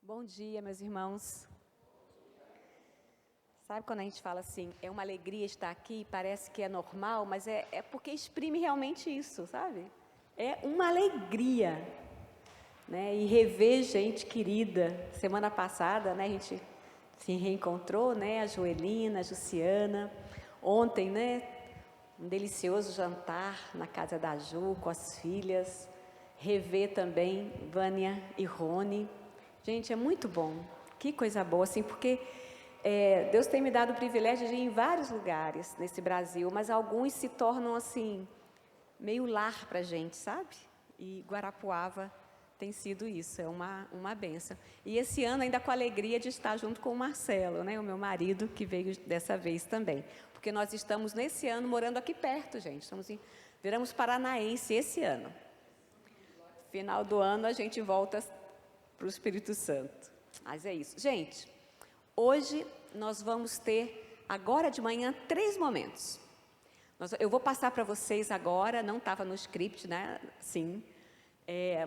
Bom dia, meus irmãos. Sabe quando a gente fala assim, é uma alegria estar aqui, parece que é normal, mas é porque exprime realmente isso, sabe? É uma alegria, né? E rever gente querida. Semana passada, né, a gente se reencontrou, né? A Joelina, a Jussiana. Ontem, né? Um delicioso jantar na casa da Ju, com as filhas. Rever também Vânia e Rony. Gente, é muito bom. Que coisa boa, assim, porque Deus tem me dado o privilégio de ir em vários lugares nesse Brasil, mas alguns se tornam, assim, meio lar para a gente, sabe? E Guarapuava tem sido isso, é uma benção. E esse ano ainda com a alegria de estar junto com o Marcelo, né? O meu marido, que veio dessa vez também. Porque nós estamos, nesse ano, morando aqui perto, gente. Viramos paranaense esse ano. Final do ano a gente volta para o Espírito Santo. Mas é isso. Gente, hoje nós vamos ter, agora de manhã, 3 momentos. Eu vou passar para vocês agora, não estava no script, né? Sim.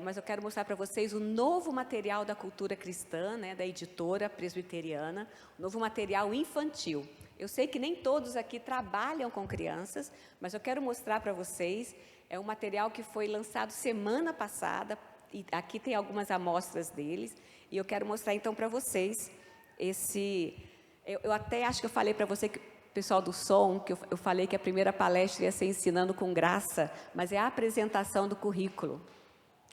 Mas eu quero mostrar para vocês o novo material da cultura cristã, né? Da editora presbiteriana, o novo material infantil. Eu sei que nem todos aqui trabalham com crianças, mas eu quero mostrar para vocês, é um material que foi lançado semana passada, e aqui tem algumas amostras deles, e eu quero mostrar então para vocês esse... Eu até acho que eu falei para você, pessoal do som, que eu falei que a primeira palestra ia ser ensinando com graça, mas é a apresentação do currículo.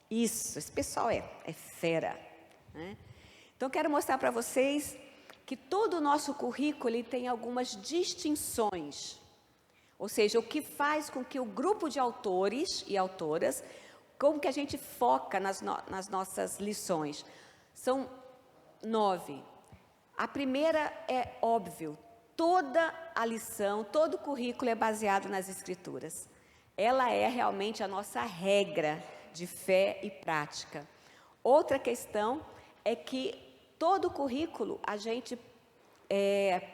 Isso, esse pessoal é fera, né? Então, eu quero mostrar para vocês que todo o nosso currículo ele tem algumas distinções, ou seja, o que faz com que o grupo de autores e autoras, como que a gente foca nas nossas lições. São 9. A primeira é óbvio, toda a lição, todo o currículo é baseado nas Escrituras. Ela é realmente a nossa regra de fé e prática. Outra questão é que todo o currículo a gente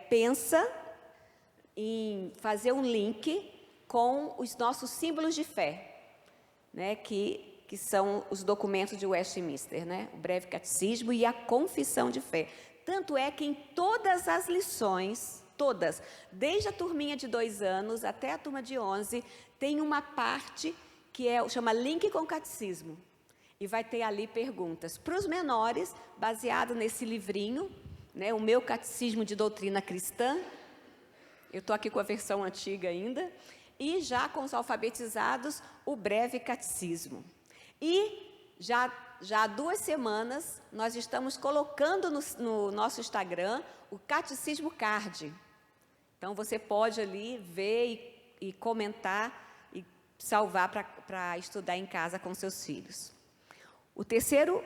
pensa em fazer um link com os nossos símbolos de fé, né, que são os documentos de Westminster, né, o Breve Catecismo e a Confissão de Fé. Tanto é que em todas as lições, todas, desde a turminha de 2 anos até a turma de 11, tem uma parte que chama Link com o Catecismo. E vai ter ali perguntas para os menores, baseado nesse livrinho, né, o meu Catecismo de Doutrina Cristã. Eu estou aqui com a versão antiga ainda. E já com os alfabetizados, o Breve Catecismo. E já há 2 semanas, nós estamos colocando no nosso Instagram o Catecismo Card. Então, você pode ali ver e comentar e salvar para estudar em casa com seus filhos. O terceiro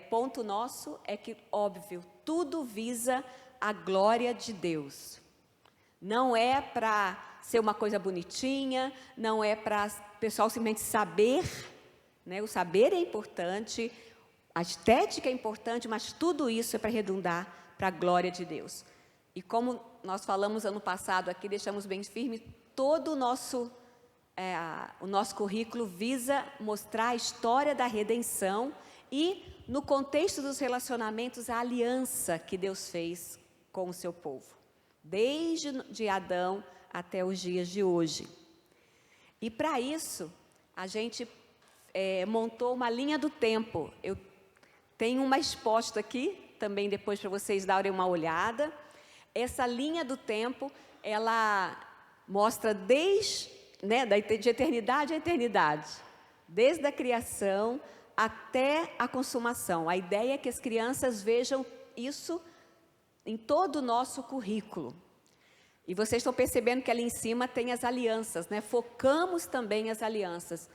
ponto nosso é que, óbvio, tudo visa a glória de Deus. Não é para ser uma coisa bonitinha, não é para o pessoal simplesmente saber, né? O saber é importante, a estética é importante, mas tudo isso é para redundar para a glória de Deus. E como nós falamos ano passado aqui, deixamos bem firme, todo o nosso currículo visa mostrar a história da redenção e, no contexto dos relacionamentos, a aliança que Deus fez com o seu povo, desde de Adão até os dias de hoje. E para isso, a gente montou uma linha do tempo. Eu tenho uma exposta aqui, também depois para vocês darem uma olhada. Essa linha do tempo, ela mostra de eternidade a eternidade, desde a criação até a consumação. A ideia é que as crianças vejam isso em todo o nosso currículo. E vocês estão percebendo que ali em cima tem as alianças, né? Focamos também as alianças.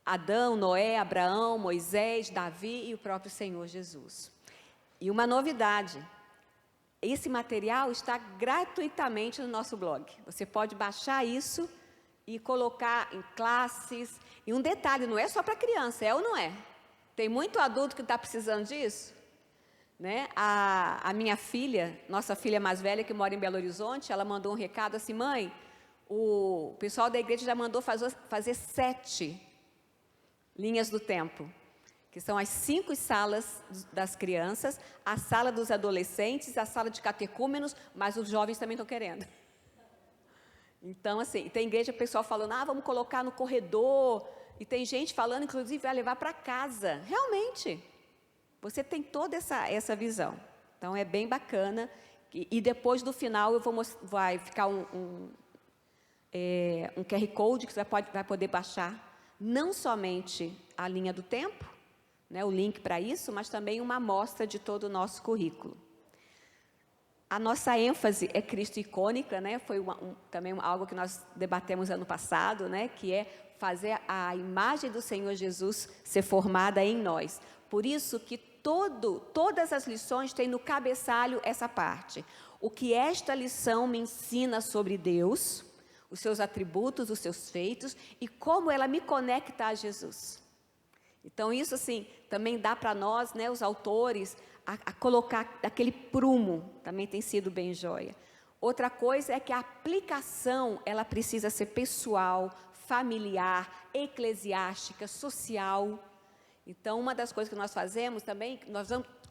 Adão, Noé, Abraão, Moisés, Davi e o próprio Senhor Jesus. E uma novidade, esse material está gratuitamente no nosso blog. Você pode baixar isso e colocar em classes. E um detalhe, não é só para criança, é ou não é? Tem muito adulto que está precisando disso? Né? A minha filha, nossa filha mais velha, que mora em Belo Horizonte, ela mandou um recado assim: mãe, o pessoal da igreja já mandou fazer 7 linhas do tempo. que são as 5 salas das crianças, a sala dos adolescentes, a sala de catecúmenos, mas os jovens também estão querendo. Então, assim, tem igreja pessoal falando, vamos colocar no corredor, e tem gente falando, inclusive, vai levar para casa. Realmente, você tem toda essa visão. Então, é bem bacana. E depois, no final, vai ficar um QR Code que você vai poder baixar, não somente a linha do tempo, né, o link para isso, mas também uma amostra de todo o nosso currículo. A nossa ênfase é Cristo icônica, né? Foi também algo que nós debatemos ano passado, né? Que é fazer a imagem do Senhor Jesus ser formada em nós. Por isso que todas as lições têm no cabeçalho essa parte. O que esta lição me ensina sobre Deus, os seus atributos, os seus feitos e como ela me conecta a Jesus. Então, isso, assim, também dá para nós, né, os autores, a colocar aquele prumo, também tem sido bem joia. Outra coisa é que a aplicação, ela precisa ser pessoal, familiar, eclesiástica, social. Então, uma das coisas que nós fazemos também,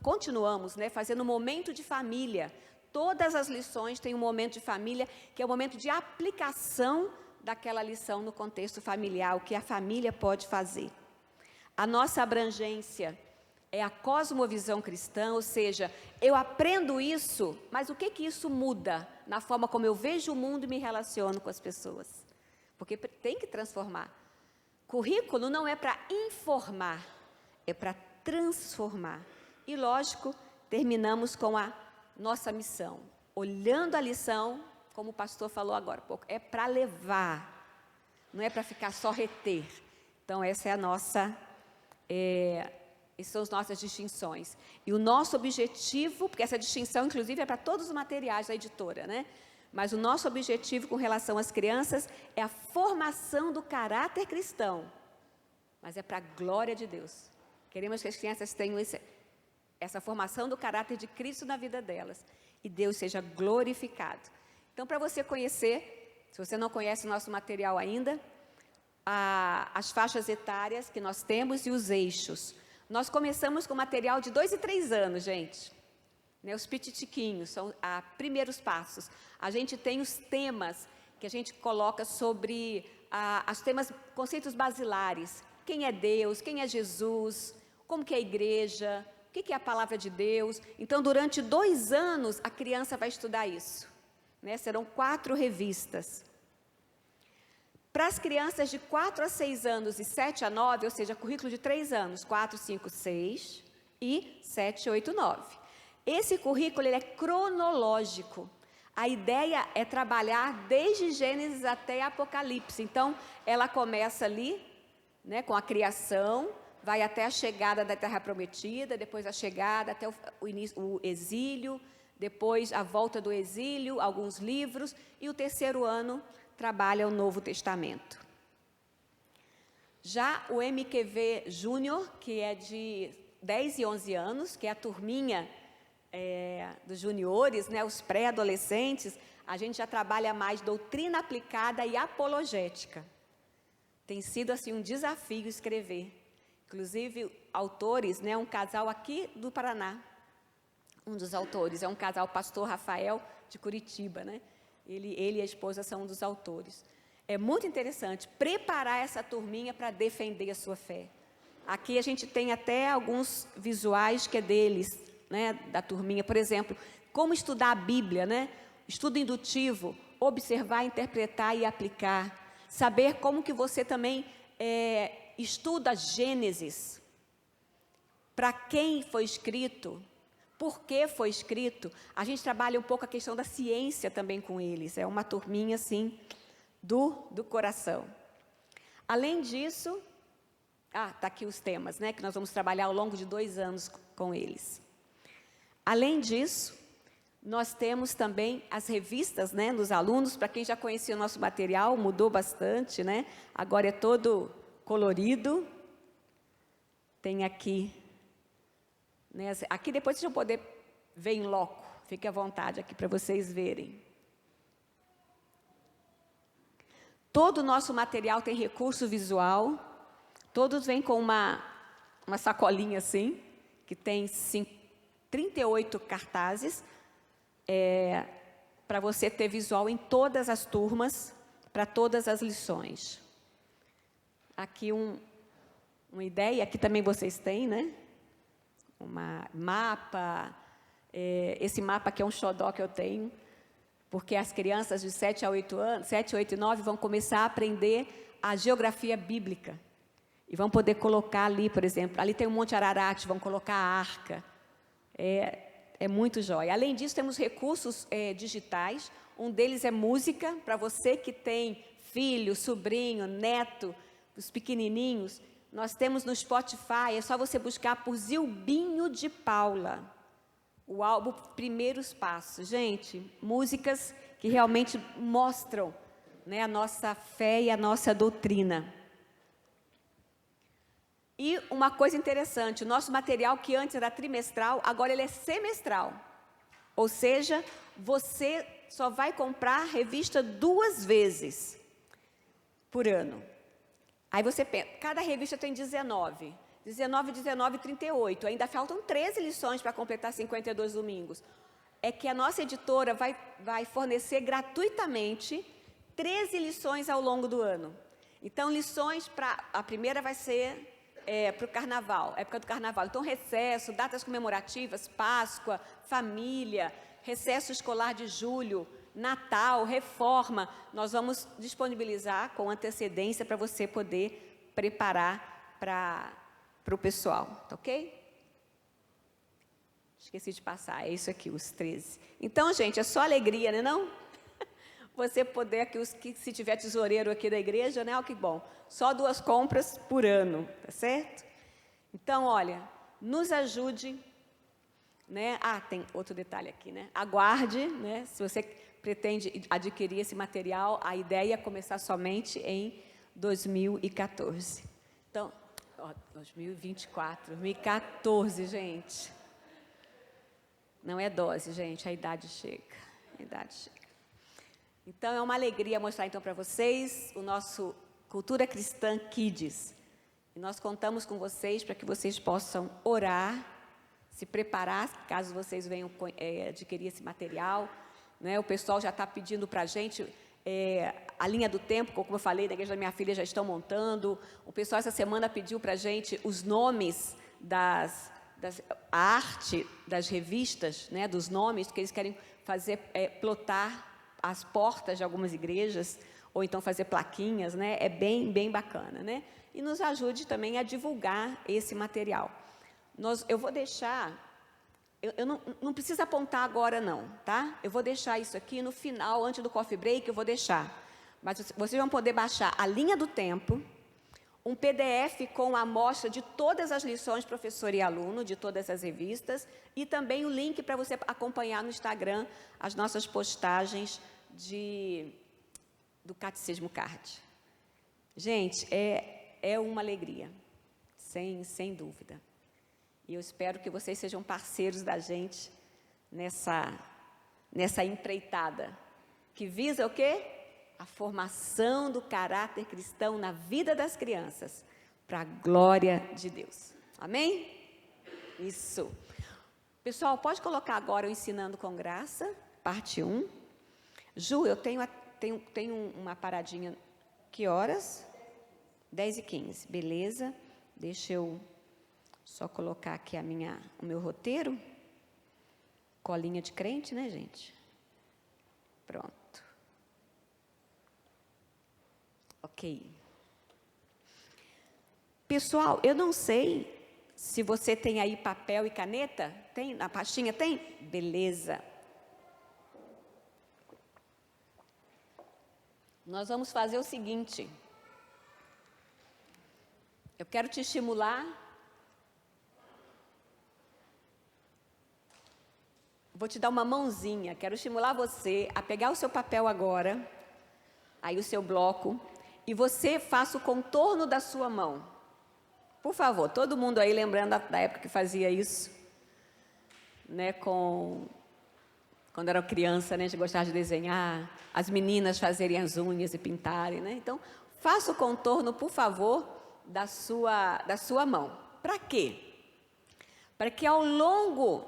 continuamos, né, fazendo um momento de família. Todas as lições têm um momento de família, que é o momento de aplicação daquela lição no contexto familiar, o que a família pode fazer. A nossa abrangência é a cosmovisão cristã, ou seja, eu aprendo isso, mas o que isso muda na forma como eu vejo o mundo e me relaciono com as pessoas? Porque tem que transformar. Currículo não é para informar, é para transformar. E, lógico, terminamos com a nossa missão. Olhando a lição, como o pastor falou agora há pouco, é para levar, não é para ficar só reter. Então, essa é a nossa... essas são as nossas distinções. E o nosso objetivo, porque essa distinção, inclusive, é para todos os materiais da editora, né? Mas o nosso objetivo com relação às crianças é a formação do caráter cristão. Mas é para a glória de Deus. Queremos que as crianças tenham essa formação do caráter de Cristo na vida delas. E Deus seja glorificado. Então, para você conhecer, se você não conhece o nosso material ainda, as faixas etárias que nós temos e os eixos. Nós começamos com material de 2 e 3 anos, gente. Né, os pititiquinhos, são primeiros passos. A gente tem os temas que a gente coloca sobre os temas, conceitos basilares. Quem é Deus, quem é Jesus, como que é a igreja, o que é a palavra de Deus. Então, durante 2 anos, a criança vai estudar isso. Né, serão 4 revistas. Para as crianças de 4 a 6 anos e 7 a 9, ou seja, currículo de 3 anos, 4, 5, 6 e 7, 8, 9. Esse currículo ele é cronológico. A ideia é trabalhar desde Gênesis até Apocalipse. Então, ela começa ali, né, com a criação, vai até a chegada da Terra Prometida, depois a chegada até o exílio, depois a volta do exílio, alguns livros, e o 3º ano trabalha o Novo Testamento. Já o MQV Júnior, que é de 10 e 11 anos, que é a turminha dos juniores, né, os pré-adolescentes, a gente já trabalha mais doutrina aplicada e apologética. Tem sido assim um desafio escrever. Inclusive, autores, né, um casal aqui do Paraná, um dos autores, é um casal, pastor Rafael, de Curitiba, né? Ele e a esposa são um dos autores. É muito interessante preparar essa turminha para defender a sua fé. Aqui a gente tem até alguns visuais que é deles, né, da turminha. Por exemplo, como estudar a Bíblia, né? Estudo indutivo, observar, interpretar e aplicar. Saber como que você também estuda Gênesis. Para quem foi escrito, por que foi escrito. A gente trabalha um pouco a questão da ciência também com eles. É uma turminha, assim, do coração. Além disso, está aqui os temas, né, que nós vamos trabalhar ao longo de 2 anos com eles. Além disso, nós temos também as revistas, né, dos alunos. Para quem já conhecia o nosso material, mudou bastante, né? Agora é todo colorido. Tem aqui, né, aqui depois vocês vão poder ver em loco. Fique à vontade aqui para vocês verem. Todo o nosso material tem recurso visual. Todos vêm com uma sacolinha assim, que tem 38 cartazes, para você ter visual em todas as turmas, para todas as lições. Aqui uma ideia, aqui também vocês têm, né? Um mapa, esse mapa aqui é um xodó que eu tenho, porque as crianças de 7 a 8 anos, 7, 8 e 9 vão começar a aprender a geografia bíblica. E vão poder colocar ali, por exemplo, ali tem o Monte Ararat, vão colocar a arca. É muito jóia. Além disso, temos recursos digitais, um deles é música, para você que tem filho, sobrinho, neto, os pequenininhos. Nós temos no Spotify, é só você buscar por Zilbinho de Paula, o álbum Primeiros Passos. Gente, músicas que realmente mostram, né, a nossa fé e a nossa doutrina. E uma coisa interessante, o nosso material, que antes era trimestral, agora ele é semestral. Ou seja, você só vai comprar a revista 2 vezes por ano. Aí você pensa, cada revista tem 19, 38, ainda faltam 13 lições para completar 52 domingos. É que a nossa editora vai fornecer gratuitamente 13 lições ao longo do ano. Então, lições a primeira vai ser para o carnaval, época do carnaval. Então, recesso, datas comemorativas, Páscoa, família, recesso escolar de julho, Natal, reforma, nós vamos disponibilizar com antecedência para você poder preparar para o pessoal, tá ok? Esqueci de passar, é isso aqui, os 13. Então, gente, é só alegria, né, não? Você poder, aqui, se tiver tesoureiro aqui da igreja, né, ó, que bom. Só 2 compras por ano, tá certo? Então, olha, nos ajude, né? Tem outro detalhe aqui, né? Aguarde, né? Se você pretende adquirir esse material, a ideia é começar somente em 2014. Então, 2024, 2014, gente. Não é dose, gente, a idade chega. A idade chega. Então, é uma alegria mostrar então para vocês o nosso Cultura Cristã Kids. E nós contamos com vocês para que vocês possam orar, se preparar, caso vocês venham adquirir esse material. Né? O pessoal já está pedindo para a gente a linha do tempo, como eu falei, da igreja da minha filha já estão montando. O pessoal essa semana pediu para a gente os nomes a arte das revistas, né? Dos nomes que eles querem fazer, plotar as portas de algumas igrejas, ou então fazer plaquinhas, né? É bem bacana, né? E nos ajude também a divulgar esse material. Eu vou deixar, eu não precisa apontar agora não, tá? Eu vou deixar isso aqui no final, antes do coffee break, eu vou deixar. Mas vocês vão poder baixar a linha do tempo, um PDF com a amostra de todas as lições, professor e aluno, de todas as revistas, e também o link para você acompanhar no Instagram as nossas postagens do Catecismo Card. Gente, é uma alegria, sem dúvida. E eu espero que vocês sejam parceiros da gente nessa empreitada, que visa o quê? A formação do caráter cristão na vida das crianças, para a glória de Deus. Amém? Isso. Pessoal, pode colocar agora o Ensinando com Graça, parte 1. Ju, eu tenho uma paradinha. Que horas? 10h15, beleza. Deixa eu só colocar aqui o meu roteiro. Colinha de crente, né, gente? Pronto. Ok. Pessoal, eu não sei se você tem aí papel e caneta. Tem? Na pastinha tem? Beleza. Nós vamos fazer o seguinte. Eu quero te estimular. Vou te dar uma mãozinha. Quero estimular você a pegar o seu papel agora, aí o seu bloco, e você faça o contorno da sua mão. Por favor, todo mundo aí lembrando da época que fazia isso, né, quando era criança, né, a gente gostava de desenhar, as meninas fazerem as unhas e pintarem, né? Então, faça o contorno, por favor, da sua mão. Para quê? Para que ao longo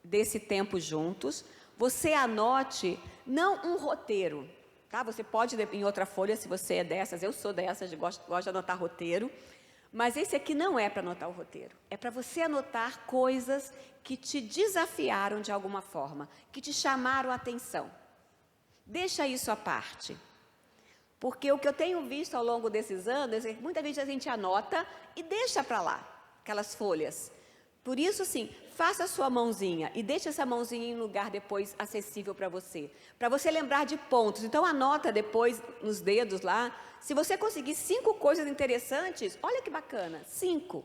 desse tempo juntos, você anote não um roteiro, tá? Você pode em outra folha, se você é dessas, eu sou dessas, gosto de anotar roteiro, mas esse aqui não é para anotar o roteiro, é para você anotar coisas que te desafiaram de alguma forma, que te chamaram a atenção. Deixa isso à parte. Porque o que eu tenho visto ao longo desses anos é que muitas vezes a gente anota e deixa para lá, aquelas folhas. Por isso, sim, faça a sua mãozinha e deixe essa mãozinha em lugar depois acessível para você lembrar de pontos. Então, anota depois nos dedos lá. Se você conseguir 5 coisas interessantes, olha que bacana, 5.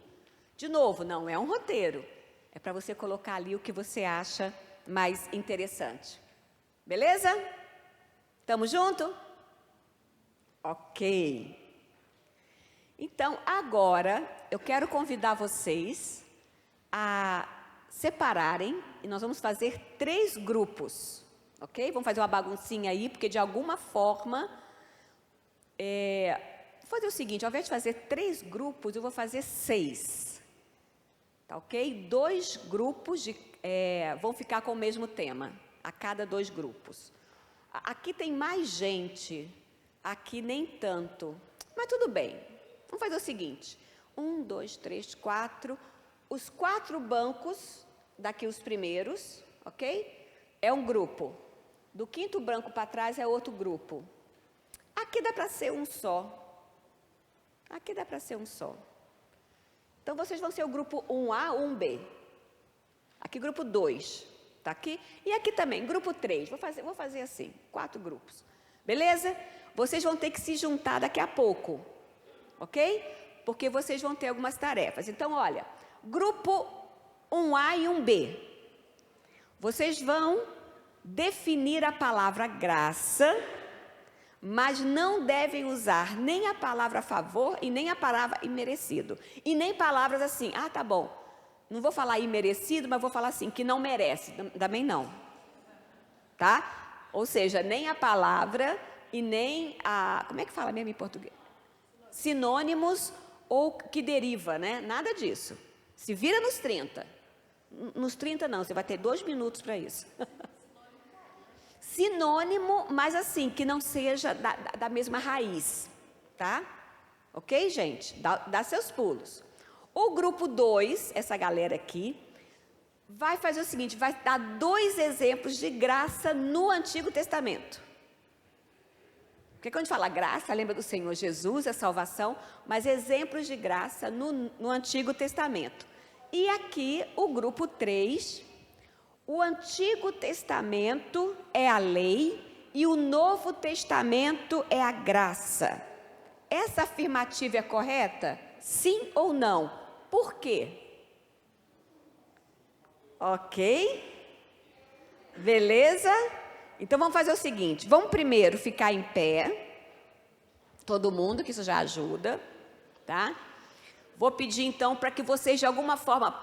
De novo, não é um roteiro, é para você colocar ali o que você acha mais interessante. Beleza? Tamo junto? Ok. Então, agora, eu quero convidar vocês a separarem, e nós vamos fazer 3 grupos, ok? Vamos fazer uma baguncinha aí, porque de alguma forma, vou fazer o seguinte, ao invés de fazer 3 grupos, eu vou fazer 6, tá ok? 2 grupos vão ficar com o mesmo tema, a cada 2 grupos. Aqui tem mais gente, aqui nem tanto, mas tudo bem. Vamos fazer o seguinte, 1, 2, 3, 4, os 4 bancos, daqui os primeiros, ok? É um grupo. Do 5º banco para trás é outro grupo. Aqui dá para ser um só. Aqui dá para ser um só. Então, vocês vão ser o grupo 1A, 1B. Aqui, grupo 2. Tá aqui? E aqui também, grupo 3. Vou fazer assim, 4 grupos. Beleza? Vocês vão ter que se juntar daqui a pouco. Ok? Porque vocês vão ter algumas tarefas. Então, olha, grupo 1A e 1B. Vocês vão definir a palavra graça, mas não devem usar nem a palavra favor e nem a palavra imerecido. E nem palavras assim, tá bom, não vou falar imerecido, mas vou falar assim, que não merece, também não. Tá? Ou seja, nem a palavra e nem a, como é que fala mesmo em português? Sinônimos ou que deriva, né? Nada disso. Se vira nos 30. Nos 30 não, você vai ter 2 minutos para isso. Sinônimo, mas assim, que não seja da mesma raiz, tá? Ok, gente? Dá seus pulos. O grupo 2, essa galera aqui, vai fazer o seguinte, vai dar 2 exemplos de graça no Antigo Testamento. Porque quando a gente fala graça, lembra do Senhor Jesus, a salvação, mas exemplos de graça no Antigo Testamento. E aqui, o grupo 3, o Antigo Testamento é a lei e o Novo Testamento é a graça. Essa afirmativa é correta? Sim ou não? Por quê? Ok? Beleza? Então, vamos fazer o seguinte, vamos primeiro ficar em pé, todo mundo, que isso já ajuda, tá? Vou pedir, então, para que vocês, de alguma forma,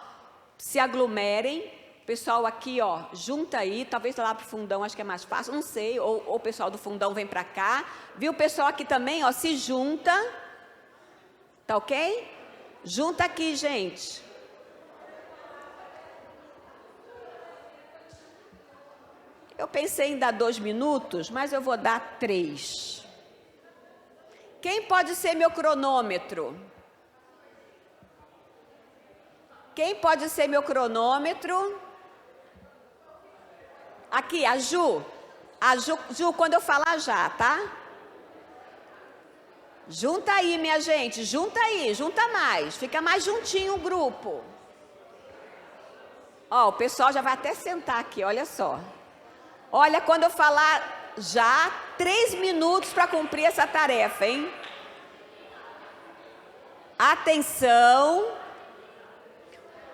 se aglomerem. Pessoal aqui, ó, junta aí, talvez lá para o fundão, acho que é mais fácil, não sei, ou o pessoal do fundão vem para cá. Viu? O pessoal aqui também, ó, se junta, tá ok? Junta aqui, gente. Eu pensei em dar 2 minutos, mas eu vou dar 3. Quem pode ser meu cronômetro? Quem pode ser meu cronômetro? Aqui, a Ju. Ju, quando eu falar já, tá? Junta aí, minha gente, junta aí, junta mais. Fica mais juntinho o grupo. Ó, o pessoal já vai até sentar aqui, olha só. Olha, quando eu falar já, 3 minutos para cumprir essa tarefa, hein? Atenção.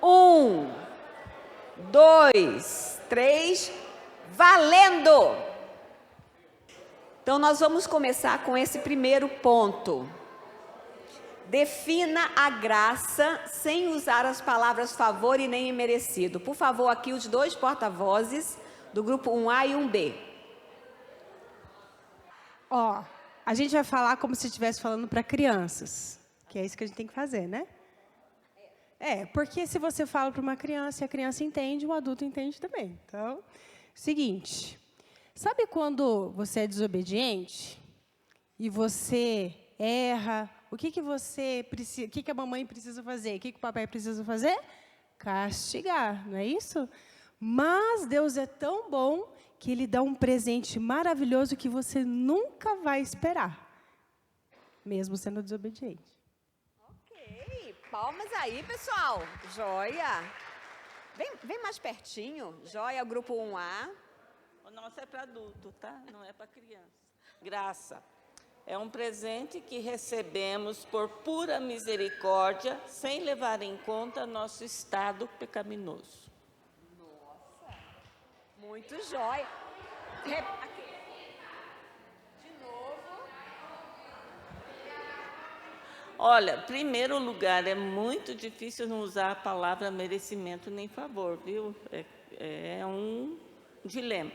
1, 2, 3, valendo! Então, nós vamos começar com esse primeiro ponto. Defina a graça sem usar as palavras favor e nem imerecido. Por favor, aqui os 2 porta-vozes do grupo 1A e 1B. Ó, a gente vai falar como se estivesse falando para crianças, que é isso que a gente tem que fazer, né? Porque se você fala para uma criança e a criança entende, o adulto entende também. Então, seguinte, sabe quando você é desobediente e você erra? O que você precisa? O que a mamãe precisa fazer? O que o papai precisa fazer? Castigar, não é isso? Mas Deus é tão bom que Ele dá um presente maravilhoso que você nunca vai esperar, mesmo sendo desobediente. Ok, palmas aí, pessoal. Joia. Vem mais pertinho. Joia, grupo 1A. O nosso é para adulto, tá? Não é para criança. Graça. É um presente que recebemos por pura misericórdia, sem levar em conta nosso estado pecaminoso. Nossa, muito joia. Aqui. De novo. Olha, em primeiro lugar, é muito difícil não usar a palavra merecimento nem favor, viu? É um dilema.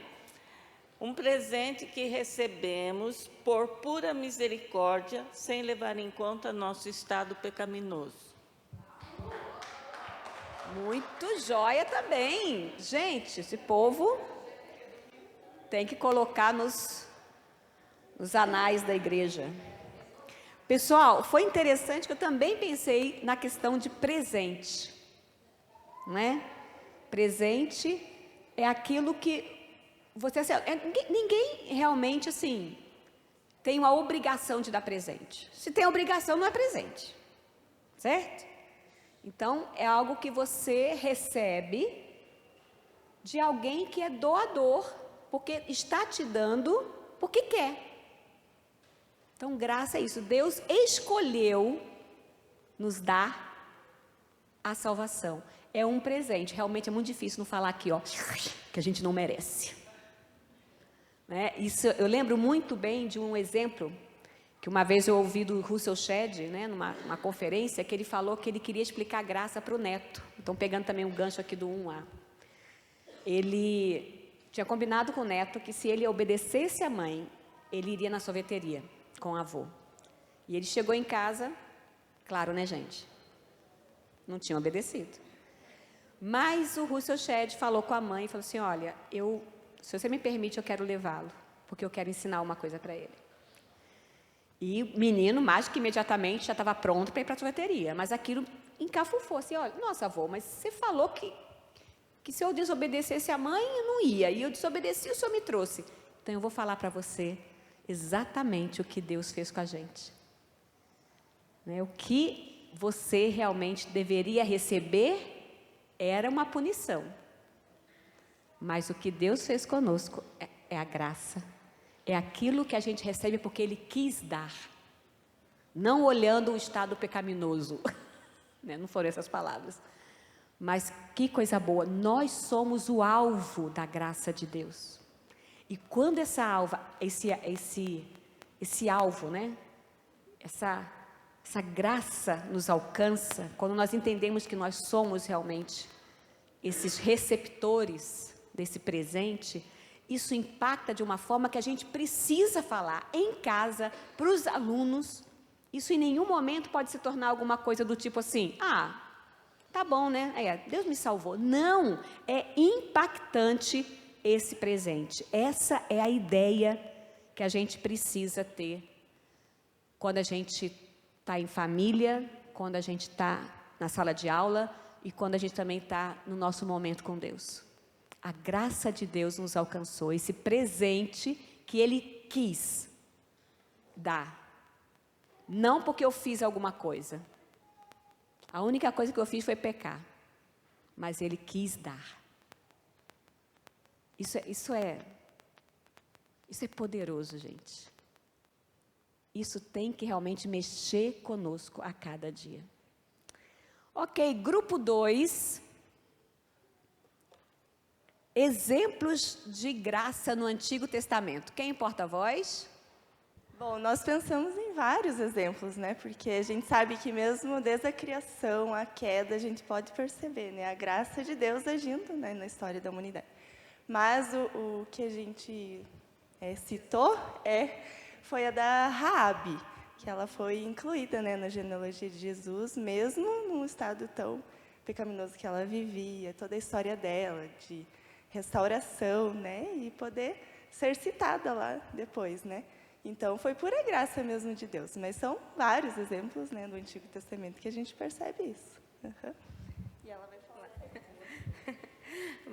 Um presente que recebemos por pura misericórdia, sem levar em conta nosso estado pecaminoso. Muito joia também. Gente, esse povo tem que colocar nos anais da igreja. Pessoal, foi interessante que eu também pensei na questão de presente. Não é? Presente é aquilo que você... ninguém realmente, assim, tem uma obrigação de dar presente. Se tem obrigação, não é presente. Certo? Então, é algo que você recebe de alguém que é doador, porque está te dando porque quer. Então, graça é isso. Deus escolheu nos dar a salvação. É um presente. Realmente é muito difícil não falar aqui, ó, que a gente não merece. Né? Isso, eu lembro muito bem de um exemplo que uma vez eu ouvi do Russell Shedd, né, numa conferência, que ele falou que ele queria explicar graça para o neto. Então, pegando também um gancho aqui do 1A. Ele tinha combinado com o neto que se ele obedecesse a mãe, ele iria na sorveteria com o avô. E ele chegou em casa, claro, né, gente? Não tinha obedecido. Mas o Russell Shedd falou com a mãe e falou assim, olha, se você me permite, eu quero levá-lo, porque eu quero ensinar uma coisa para ele. E o menino, mais que imediatamente, já estava pronto para ir para a sorveteria. Mas aquilo encafufou assim, olha, nossa, avô, mas você falou que se eu desobedecesse a mãe, eu não ia. E eu desobedeci, o senhor me trouxe. Então, eu vou falar para você exatamente o que Deus fez com a gente. Né? O que você realmente deveria receber era uma punição. Mas o que Deus fez conosco é a graça. É aquilo que a gente recebe porque Ele quis dar. Não olhando o estado pecaminoso. Né? Não foram essas palavras. Mas que coisa boa. Nós somos o alvo da graça de Deus. E quando esse alvo, né? Essa graça nos alcança, quando nós entendemos que nós somos realmente esses receptores desse presente, isso impacta de uma forma que a gente precisa falar em casa, para os alunos. Isso em nenhum momento pode se tornar alguma coisa do tipo assim, tá bom, né? Deus me salvou. Não, é impactante esse presente. Essa é a ideia que a gente precisa ter quando a gente está em família, quando a gente está na sala de aula e quando a gente também está no nosso momento com Deus. A graça de Deus nos alcançou, esse presente que Ele quis dar. Não porque eu fiz alguma coisa. A única coisa que eu fiz foi pecar. Mas Ele quis dar. Isso é poderoso, gente. Isso tem que realmente mexer conosco a cada dia. Ok, grupo 2. Exemplos de graça no Antigo Testamento. Quem é porta-voz? Bom, nós pensamos em vários exemplos, né? Porque a gente sabe que mesmo desde a criação, a queda, a gente pode perceber, né? A graça de Deus agindo, né, na história da humanidade. Mas o que a gente citou foi a da Raabe, que ela foi incluída, né, na genealogia de Jesus, mesmo num estado tão pecaminoso que ela vivia, toda a história dela, de restauração, né, e poder ser citada lá depois, né. Então, foi pura graça mesmo de Deus. Mas são vários exemplos, né, do Antigo Testamento que a gente percebe isso. Uhum. E ela vai falar.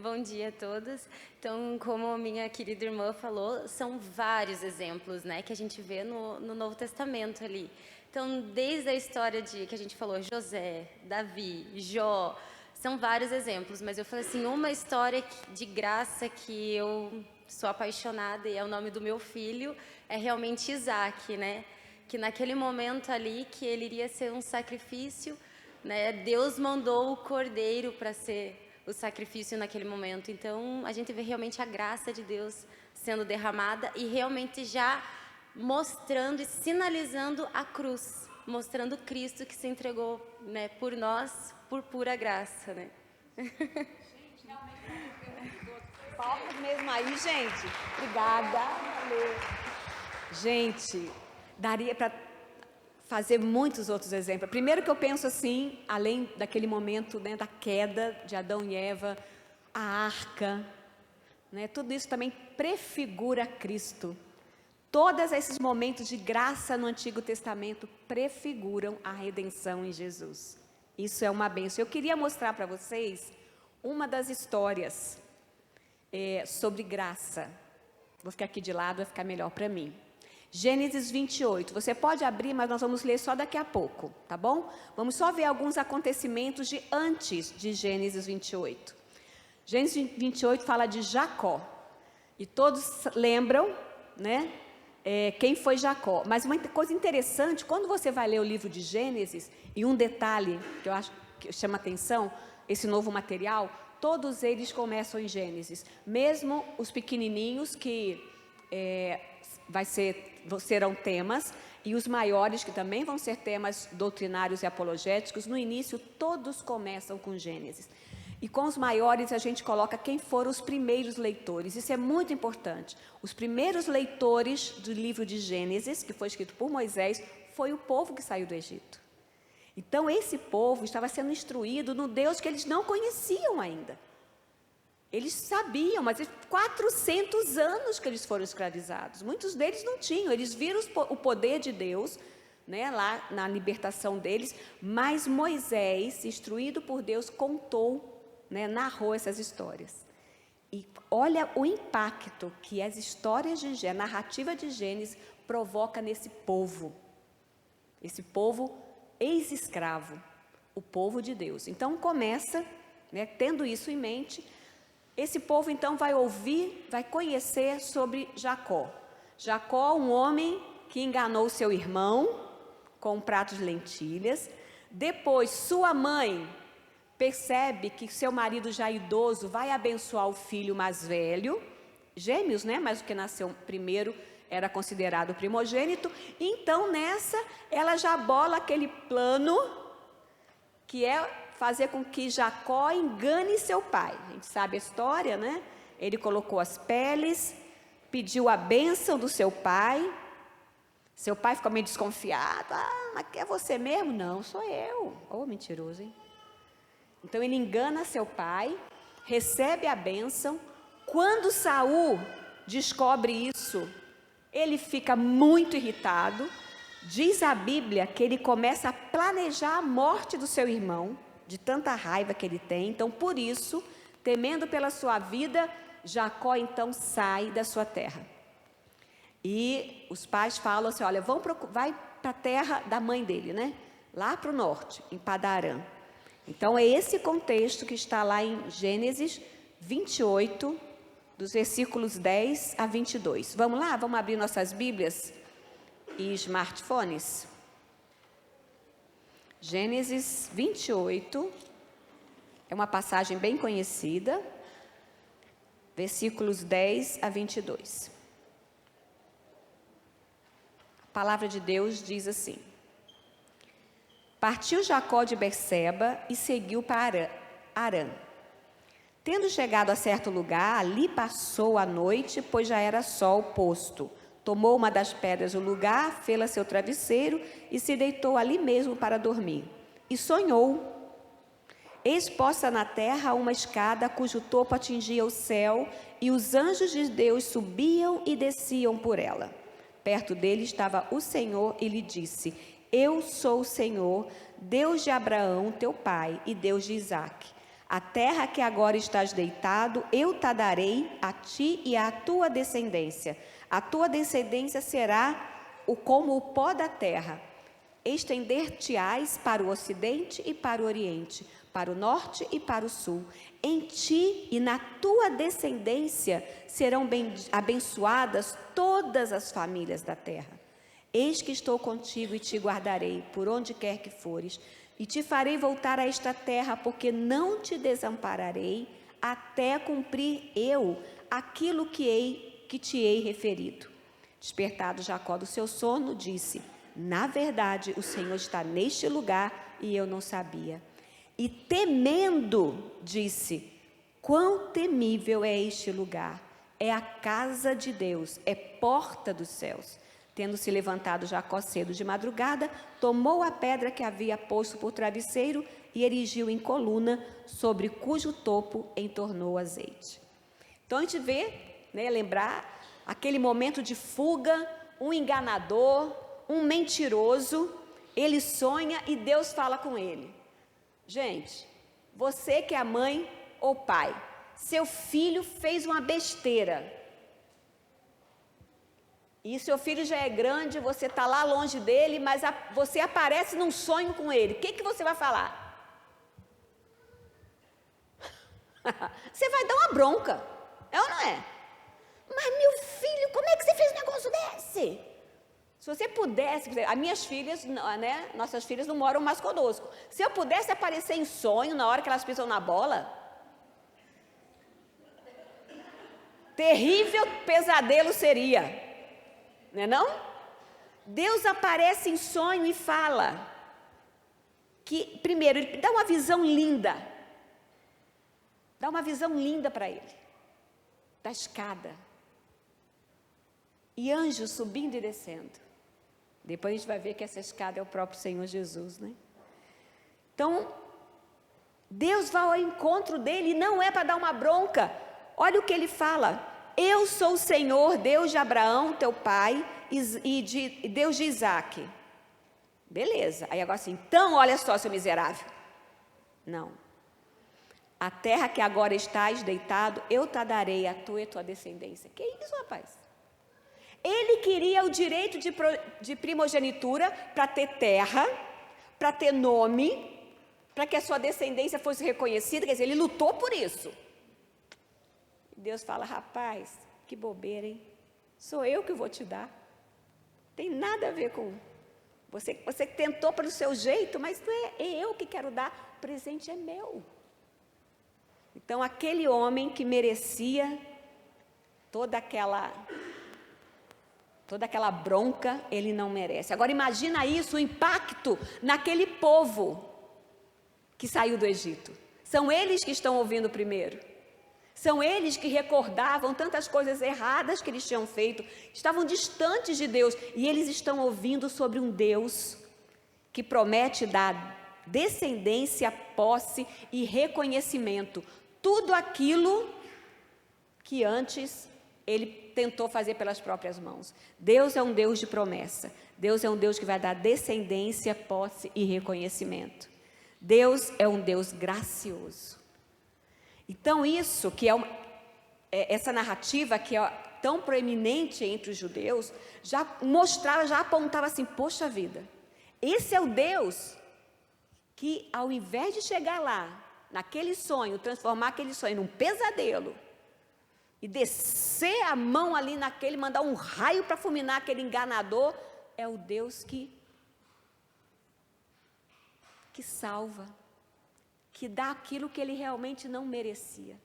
Bom dia a todos. Então, como minha querida irmã falou, são vários exemplos, né, que a gente vê no Novo Testamento ali. Então, desde a história que a gente falou, José, Davi, Jó, são vários exemplos. Mas eu falei assim, uma história de graça que eu sou apaixonada, e é o nome do meu filho, é realmente Isaac, né? Que naquele momento ali, que ele iria ser um sacrifício, né? Deus mandou o cordeiro para ser o sacrifício naquele momento. Então, a gente vê realmente a graça de Deus sendo derramada e realmente já mostrando e sinalizando a cruz, mostrando Cristo que se entregou, né, por nós, por pura graça, né? Palmas mesmo aí, gente. Obrigada. Valeu. Gente, daria para fazer muitos outros exemplos. Primeiro que eu penso assim, além daquele momento, né, da queda de Adão e Eva, a arca, né, tudo isso também prefigura Cristo. Todos esses momentos de graça no Antigo Testamento prefiguram a redenção em Jesus. Isso é uma bênção. Eu queria mostrar para vocês uma das histórias sobre graça. Vou ficar aqui de lado, vai ficar melhor para mim. Gênesis 28. Você pode abrir, mas nós vamos ler só daqui a pouco, tá bom? Vamos só ver alguns acontecimentos de antes de Gênesis 28. Gênesis 28 fala de Jacó. E todos lembram, né? Quem foi Jacó. Mas uma coisa interessante, quando você vai ler o livro de Gênesis, e um detalhe que eu acho que chama atenção, esse novo material, todos eles começam em Gênesis. Mesmo os pequenininhos que serão temas, e os maiores que também vão ser temas doutrinários e apologéticos, no início todos começam com Gênesis. E com os maiores a gente coloca quem foram os primeiros leitores. Isso é muito importante. Os primeiros leitores do livro de Gênesis, que foi escrito por Moisés, foi o povo que saiu do Egito. Então esse povo estava sendo instruído no Deus que eles não conheciam ainda. Eles sabiam, mas 400 anos que eles foram escravizados. Muitos deles não tinham, eles viram o poder de Deus, né, lá na libertação deles, mas Moisés, instruído por Deus, contou, né, narrou essas histórias. E olha o impacto que as histórias a narrativa de Gênesis provoca nesse povo. Esse povo ex-escravo, o povo de Deus. Então começa, né, tendo isso em mente, esse povo então vai ouvir, vai conhecer sobre Jacó. Jacó, um homem que enganou seu irmão com um prato de lentilhas. Depois, sua mãe percebe que seu marido já idoso vai abençoar o filho mais velho, gêmeos, né? Mas o que nasceu primeiro era considerado primogênito. Então, nessa, ela já bola aquele plano que é fazer com que Jacó engane seu pai. A gente sabe a história, né? Ele colocou as peles, pediu a bênção do seu pai. Seu pai ficou meio desconfiado. Ah, mas é você mesmo? Não, sou eu. Oh, mentiroso, hein? Então ele engana seu pai, recebe a bênção. Quando Saul descobre isso, ele fica muito irritado. Diz a Bíblia que ele começa a planejar a morte do seu irmão, de tanta raiva que ele tem. Então, por isso, temendo pela sua vida, Jacó então sai da sua terra. E os pais falam assim, olha, vai para a terra da mãe dele, né? Lá para o norte, em Padarã. Então, é esse contexto que está lá em Gênesis 28, dos versículos 10 a 22. Vamos lá? Vamos abrir nossas Bíblias e smartphones? Gênesis 28, é uma passagem bem conhecida, versículos 10 a 22. A palavra de Deus diz assim: Partiu Jacó de Berseba e seguiu para Harã. Tendo chegado a certo lugar, ali passou a noite, pois já era sol posto. Tomou uma das pedras do lugar, fê-la seu travesseiro e se deitou ali mesmo para dormir. E sonhou. Eis posta na terra uma escada cujo topo atingia o céu, e os anjos de Deus subiam e desciam por ela. Perto dele estava o Senhor e lhe disse: Eu sou o Senhor, Deus de Abraão, teu pai, e Deus de Isaque. A terra que agora estás deitado, eu te darei a ti e à tua descendência. A tua descendência será como o pó da terra. Estender-te-ás para o ocidente e para o oriente, para o norte e para o sul. Em ti e na tua descendência serão abençoadas todas as famílias da terra. Eis que estou contigo e te guardarei por onde quer que fores, e te farei voltar a esta terra, porque não te desampararei até cumprir eu aquilo que te hei referido. Despertado Jacó do seu sono, disse: Na verdade, o Senhor está neste lugar e eu não sabia. E temendo, disse: Quão temível é este lugar! É a casa de Deus, é porta dos céus. Tendo se levantado Jacó cedo de madrugada, tomou a pedra que havia posto por travesseiro e erigiu em coluna, sobre cujo topo entornou azeite. Então a gente vê, lembrar aquele momento de fuga, um enganador, um mentiroso, ele sonha e Deus fala com ele. Gente, você que é mãe ou pai, seu filho fez uma besteira. E seu filho já é grande, você está lá longe dele, mas você aparece num sonho com ele. O que você vai falar? Você vai dar uma bronca, é ou não é? Mas meu filho, como é que você fez um negócio desse? Se você pudesse, as minhas filhas, nossas filhas não moram mais conosco. Se eu pudesse aparecer em sonho na hora que elas pisam na bola, terrível pesadelo seria. Não é não? Deus aparece em sonho e fala que, primeiro, ele dá uma visão linda. Dá uma visão linda para ele. Da escada. E anjos subindo e descendo. Depois a gente vai ver que essa escada é o próprio Senhor Jesus, né? Então, Deus vai ao encontro dele e não é para dar uma bronca. Olha o que ele fala. Eu sou o Senhor, Deus de Abraão, teu pai, e Deus de Isaque. Beleza. Aí agora assim, então olha só, seu miserável. Não. A terra que agora estás deitado, eu te darei a tua e a tua descendência. Que isso, rapaz? Ele queria o direito de primogenitura para ter terra, para ter nome, para que a sua descendência fosse reconhecida. Quer dizer, ele lutou por isso. Deus fala: rapaz, que bobeira, hein? Sou eu que vou te dar. Tem nada a ver com você. Você tentou pelo seu jeito, mas não é eu que quero dar. O presente é meu. Então, aquele homem que merecia toda aquela bronca, ele não merece. Agora, imagina isso, o impacto naquele povo que saiu do Egito. São eles que estão ouvindo primeiro. São eles que recordavam tantas coisas erradas que eles tinham feito, estavam distantes de Deus, e eles estão ouvindo sobre um Deus que promete dar descendência, posse e reconhecimento. Tudo aquilo que antes ele tentou fazer pelas próprias mãos. Deus é um Deus de promessa. Deus é um Deus que vai dar descendência, posse e reconhecimento. Deus é um Deus gracioso. Então isso que essa narrativa que é tão proeminente entre os judeus, já mostrava, já apontava assim, poxa vida, esse é o Deus que ao invés de chegar lá, naquele sonho, transformar aquele sonho num pesadelo, e descer a mão ali naquele, mandar um raio para fulminar aquele enganador, é o Deus que salva, que dá aquilo que ele realmente não merecia.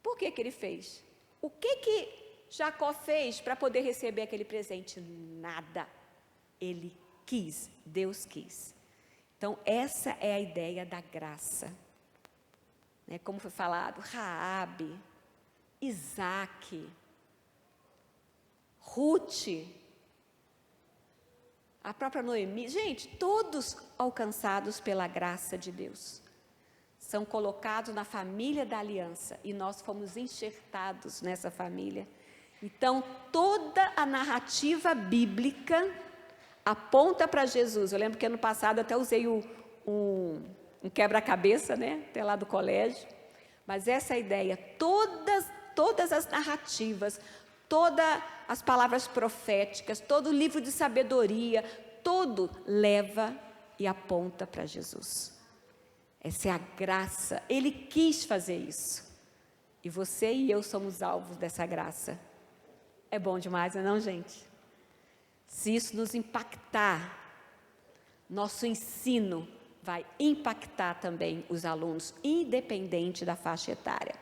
Por que ele fez? O que Jacó fez para poder receber aquele presente? Nada. Ele quis, Deus quis. Então, essa é a ideia da graça. Como foi falado, Raabe, Isaque, Ruth, a própria Noemi, gente, todos alcançados pela graça de Deus, são colocados na família da aliança e nós fomos enxertados nessa família. Então, toda a narrativa bíblica aponta para Jesus. Eu lembro que ano passado até usei um quebra-cabeça, né, até lá do colégio, mas essa ideia, todas as narrativas, todas as palavras proféticas, todo o livro de sabedoria, tudo leva e aponta para Jesus. Essa é a graça, Ele quis fazer isso, e você e eu somos alvos dessa graça. É bom demais, não é, gente? Se isso nos impactar, nosso ensino vai impactar também os alunos, independente da faixa etária.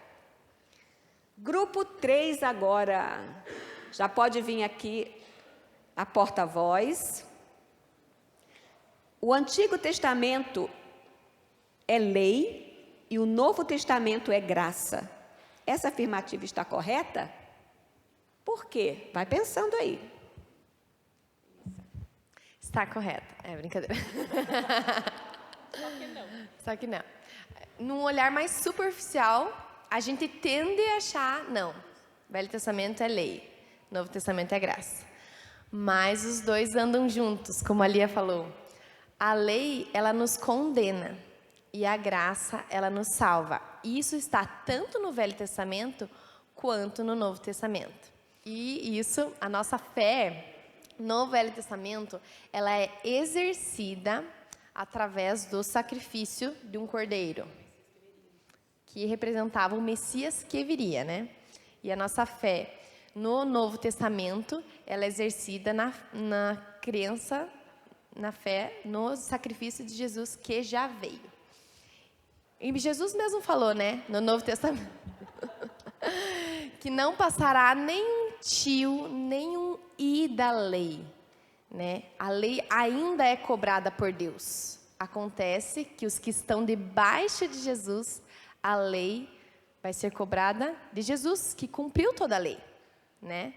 Grupo 3 agora, já pode vir aqui a porta-voz. O Antigo Testamento é lei e o Novo Testamento é graça. Essa afirmativa está correta? Por quê? Vai pensando aí. Está correta. É brincadeira. Só que não. Num olhar mais superficial, a gente tende a achar, não, Velho Testamento é lei, Novo Testamento é graça. Mas os dois andam juntos, como a Lia falou. A lei, ela nos condena e a graça, ela nos salva. E isso está tanto no Velho Testamento quanto no Novo Testamento. E isso, a nossa fé no Velho Testamento, ela é exercida através do sacrifício de um cordeiro, que representava o Messias que viria, né? E a nossa fé no Novo Testamento, ela é exercida na crença, na fé, no sacrifício de Jesus que já veio. E Jesus mesmo falou, né, no Novo Testamento, que não passará nenhum tio, nenhum i da lei, né? A lei ainda é cobrada por Deus. Acontece que os que estão debaixo de Jesus, a lei vai ser cobrada de Jesus, que cumpriu toda a lei, né?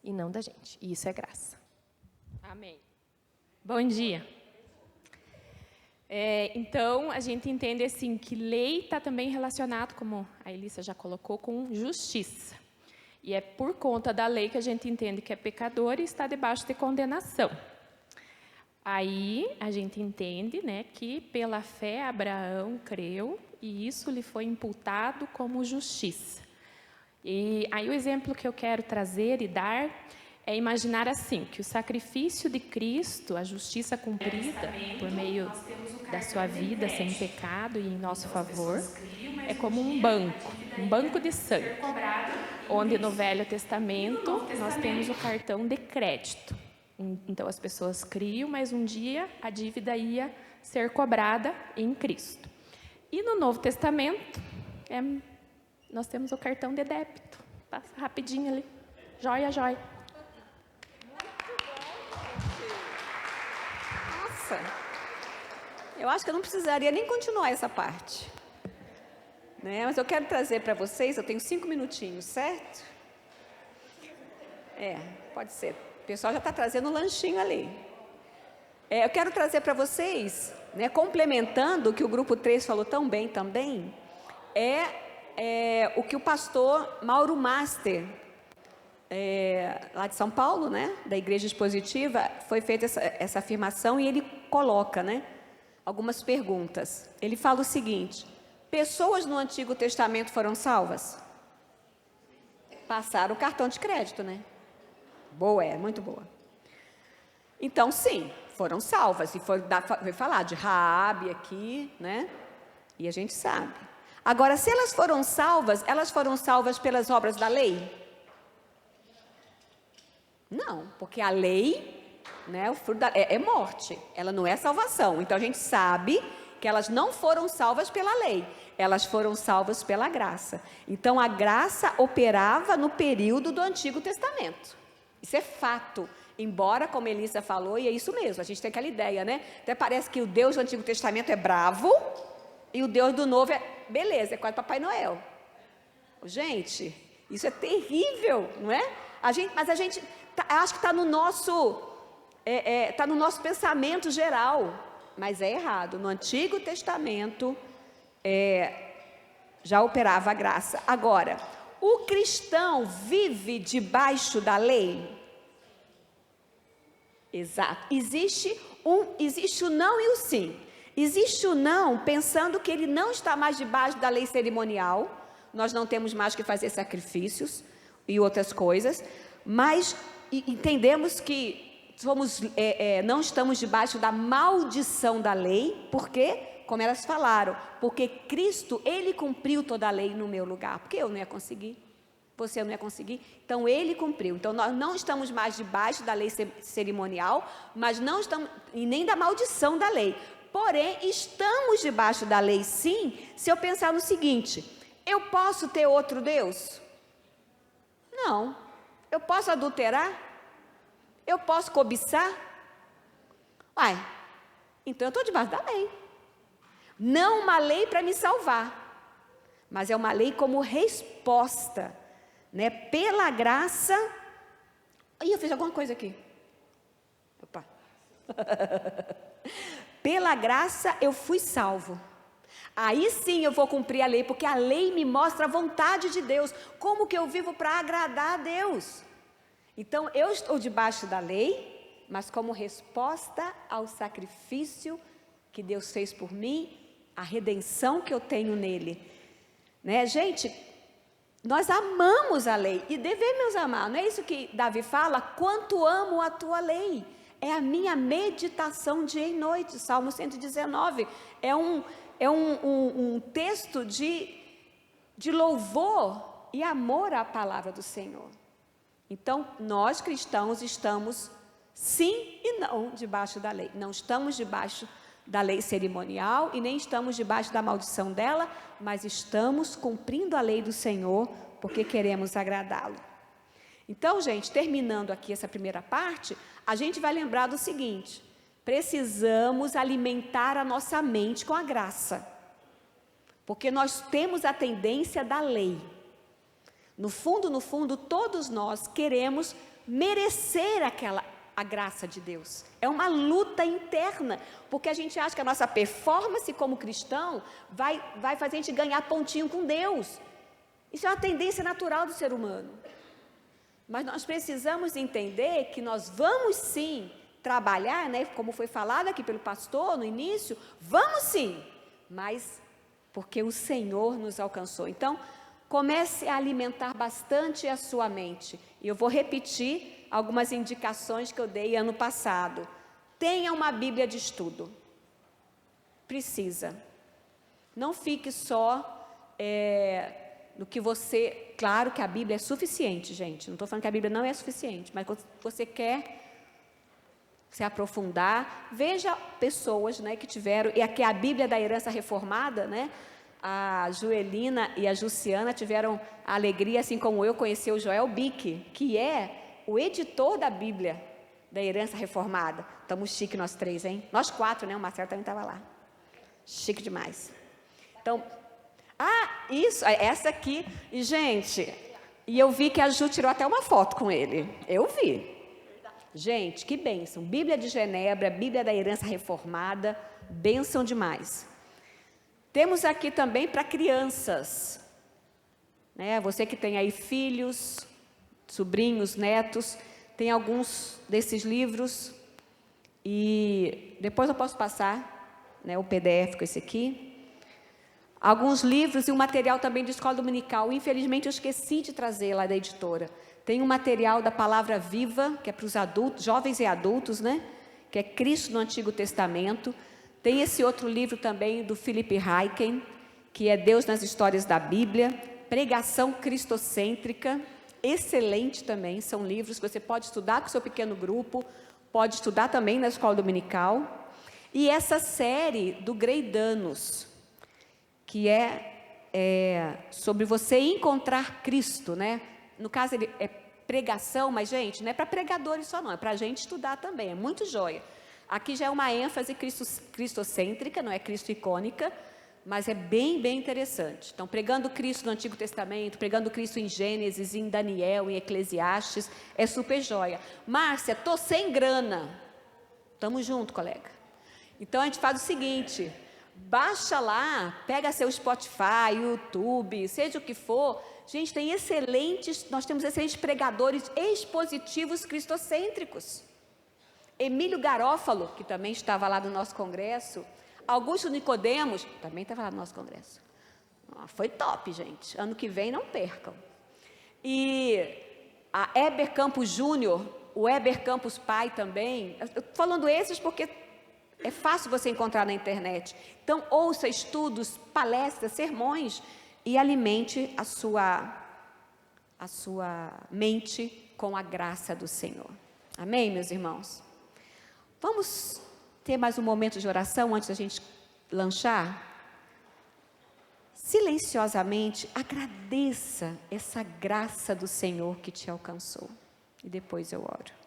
E não da gente. E isso é graça. Amém. Bom dia. Então, a gente entende assim que lei está também relacionado, como a Elissa já colocou, com justiça. E é por conta da lei que a gente entende que é pecador e está debaixo de condenação. Aí a gente entende, né, que pela fé Abraão creu e isso lhe foi imputado como justiça. E aí o exemplo que eu quero trazer e dar é imaginar assim, que o sacrifício de Cristo, a justiça cumprida por meio da sua vida sem pecado e em nosso favor, é como um banco de sangue, onde no Velho Testamento nós temos o cartão de crédito. Então as pessoas criam, mas um dia a dívida ia ser cobrada em Cristo. E no Novo Testamento, nós temos o cartão de débito. Passa rapidinho ali. Joia, joia. Nossa, eu acho que eu não precisaria nem continuar essa parte. Né? Mas eu quero trazer para vocês, eu tenho 5 minutinhos, certo? Pode ser. O pessoal já está trazendo um lanchinho ali. Eu quero trazer para vocês, né, complementando o que o Grupo 3 falou tão bem também, o que o pastor Mauro Master, lá de São Paulo, né, da Igreja Expositiva, foi feita essa afirmação e ele coloca, né, algumas perguntas. Ele fala o seguinte: pessoas no Antigo Testamento foram salvas? Passaram o cartão de crédito, né? Boa, muito boa. Então, sim, foram salvas. E foi falar de Raabe aqui, né? E a gente sabe. Agora, se elas foram salvas pelas obras da lei? Não, porque a lei, né, o fruto é morte. Ela não é salvação. Então, a gente sabe que elas não foram salvas pela lei. Elas foram salvas pela graça. Então, a graça operava no período do Antigo Testamento. Isso é fato, embora, como Elissa falou, e é isso mesmo, a gente tem aquela ideia, né? Até parece que o Deus do Antigo Testamento é bravo e o Deus do Novo beleza, é quase Papai Noel. Gente, isso é terrível, não é? Mas a gente, acho que está no nosso, tá no nosso pensamento geral, mas é errado. No Antigo Testamento, já operava a graça. Agora, o cristão vive debaixo da lei? Exato. Existe o não e o sim. Existe o não pensando que ele não está mais debaixo da lei cerimonial, nós não temos mais que fazer sacrifícios e outras coisas, mas entendemos que não estamos debaixo da maldição da lei, porque, como elas falaram, porque Cristo, Ele cumpriu toda a lei no meu lugar, porque eu não ia conseguir, você não ia conseguir, então Ele cumpriu. Então nós não estamos mais debaixo da lei cerimonial, mas não estamos, e nem da maldição da lei. Porém, estamos debaixo da lei sim, se eu pensar no seguinte: eu posso ter outro Deus? Não. Eu posso adulterar? Eu posso cobiçar? Uai, então eu estou debaixo da lei. Não uma lei para me salvar, mas é uma lei como resposta, né? Pela graça. Ih, eu fiz alguma coisa aqui. Opa. Pela graça eu fui salvo. Aí sim eu vou cumprir a lei, porque a lei me mostra a vontade de Deus. Como que eu vivo para agradar a Deus? Então eu estou debaixo da lei, mas como resposta ao sacrifício que Deus fez por mim, a redenção que eu tenho nele. Né, gente? Nós amamos a lei e devemos amar. Não é isso que Davi fala? Quanto amo a tua lei. É a minha meditação dia e noite. Salmo 119. É um texto de louvor e amor à palavra do Senhor. Então, nós cristãos estamos sim e não debaixo da lei. Não estamos debaixo da lei cerimonial e nem estamos debaixo da maldição dela, mas estamos cumprindo a lei do Senhor porque queremos agradá-lo. Então, gente, terminando aqui essa primeira parte, a gente vai lembrar do seguinte: precisamos alimentar a nossa mente com a graça, porque nós temos a tendência da lei. No fundo, todos nós queremos merecer a graça de Deus. É uma luta interna, porque a gente acha que a nossa performance como cristão vai fazer a gente ganhar pontinho com Deus. Isso é uma tendência natural do ser humano. Mas nós precisamos entender que nós vamos sim trabalhar, né, como foi falado aqui pelo pastor no início, vamos sim, mas porque o Senhor nos alcançou. Então, comece a alimentar bastante a sua mente. E eu vou repetir algumas indicações que eu dei ano passado. Tenha uma Bíblia de estudo. Precisa. Não fique só no que você... Claro que a Bíblia é suficiente, gente. Não estou falando que a Bíblia não é suficiente, mas quando você quer se aprofundar, veja pessoas, né, que tiveram... E aqui a Bíblia da Herança Reformada, né? A Joelina e a Jussiana tiveram a alegria, assim como eu, conhecer o Joel Bick, que é o editor da Bíblia da Herança Reformada. Estamos chique nós três, hein? Nós quatro, né? O Marcelo também estava lá. Chique demais. Então, isso, essa aqui. E, gente, e eu vi que a Ju tirou até uma foto com ele. Eu vi. Gente, que bênção. Bíblia de Genebra, Bíblia da Herança Reformada, bênção demais. Temos aqui também para crianças, né? Você que tem aí filhos, sobrinhos, netos, tem alguns desses livros e depois eu posso passar, né, o PDF com esse aqui. Alguns livros e um material também de escola dominical. Infelizmente eu esqueci de trazer lá da editora. Tem um material da Palavra Viva, que é para os adultos, jovens e adultos, né? Que é Cristo no Antigo Testamento. Tem esse outro livro também do Philip Ryken, que é Deus nas Histórias da Bíblia, Pregação Cristocêntrica, excelente também, são livros que você pode estudar com o seu pequeno grupo, pode estudar também na escola dominical. E essa série do Grey Danos, que é sobre você encontrar Cristo, né? No caso, ele é pregação, mas, gente, não é para pregadores só não, é para a gente estudar também, é muito joia. Aqui já é uma ênfase cristocêntrica, não é cristo-icônica, mas é bem, bem interessante. Então, pregando Cristo no Antigo Testamento, pregando Cristo em Gênesis, em Daniel, em Eclesiastes, é super joia. Márcia, tô sem grana. Tamo junto, colega. Então, a gente faz o seguinte, baixa lá, pega seu Spotify, YouTube, seja o que for. Gente, nós temos excelentes pregadores expositivos cristocêntricos. Emílio Garófalo, que também estava lá no nosso congresso, Augusto Nicodemos, também estava lá no nosso congresso. Foi top, gente. Ano que vem, não percam. E a Heber Campos Júnior, o Heber Campos pai também. Eu estou falando esses porque é fácil você encontrar na internet. Então, ouça estudos, palestras, sermões e alimente a sua mente com a graça do Senhor. Amém, meus irmãos? Vamos ter mais um momento de oração antes da gente lanchar? Silenciosamente, agradeça essa graça do Senhor que te alcançou. E depois eu oro.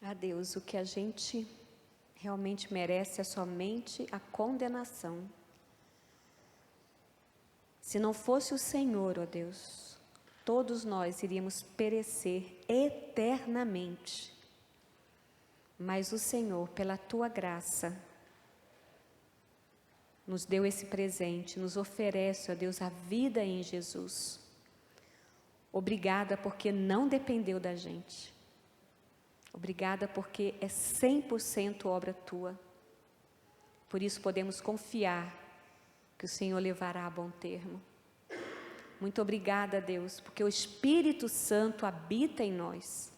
A Deus, o que a gente realmente merece é somente a condenação. Se não fosse o Senhor, ó Deus, todos nós iríamos perecer eternamente. Mas o Senhor, pela tua graça, nos deu esse presente, nos oferece, ó Deus, a vida em Jesus. Obrigada porque não dependeu da gente. Obrigada porque é 100% obra tua. Por isso podemos confiar que o Senhor levará a bom termo. Muito obrigada, Deus, porque o Espírito Santo habita em nós.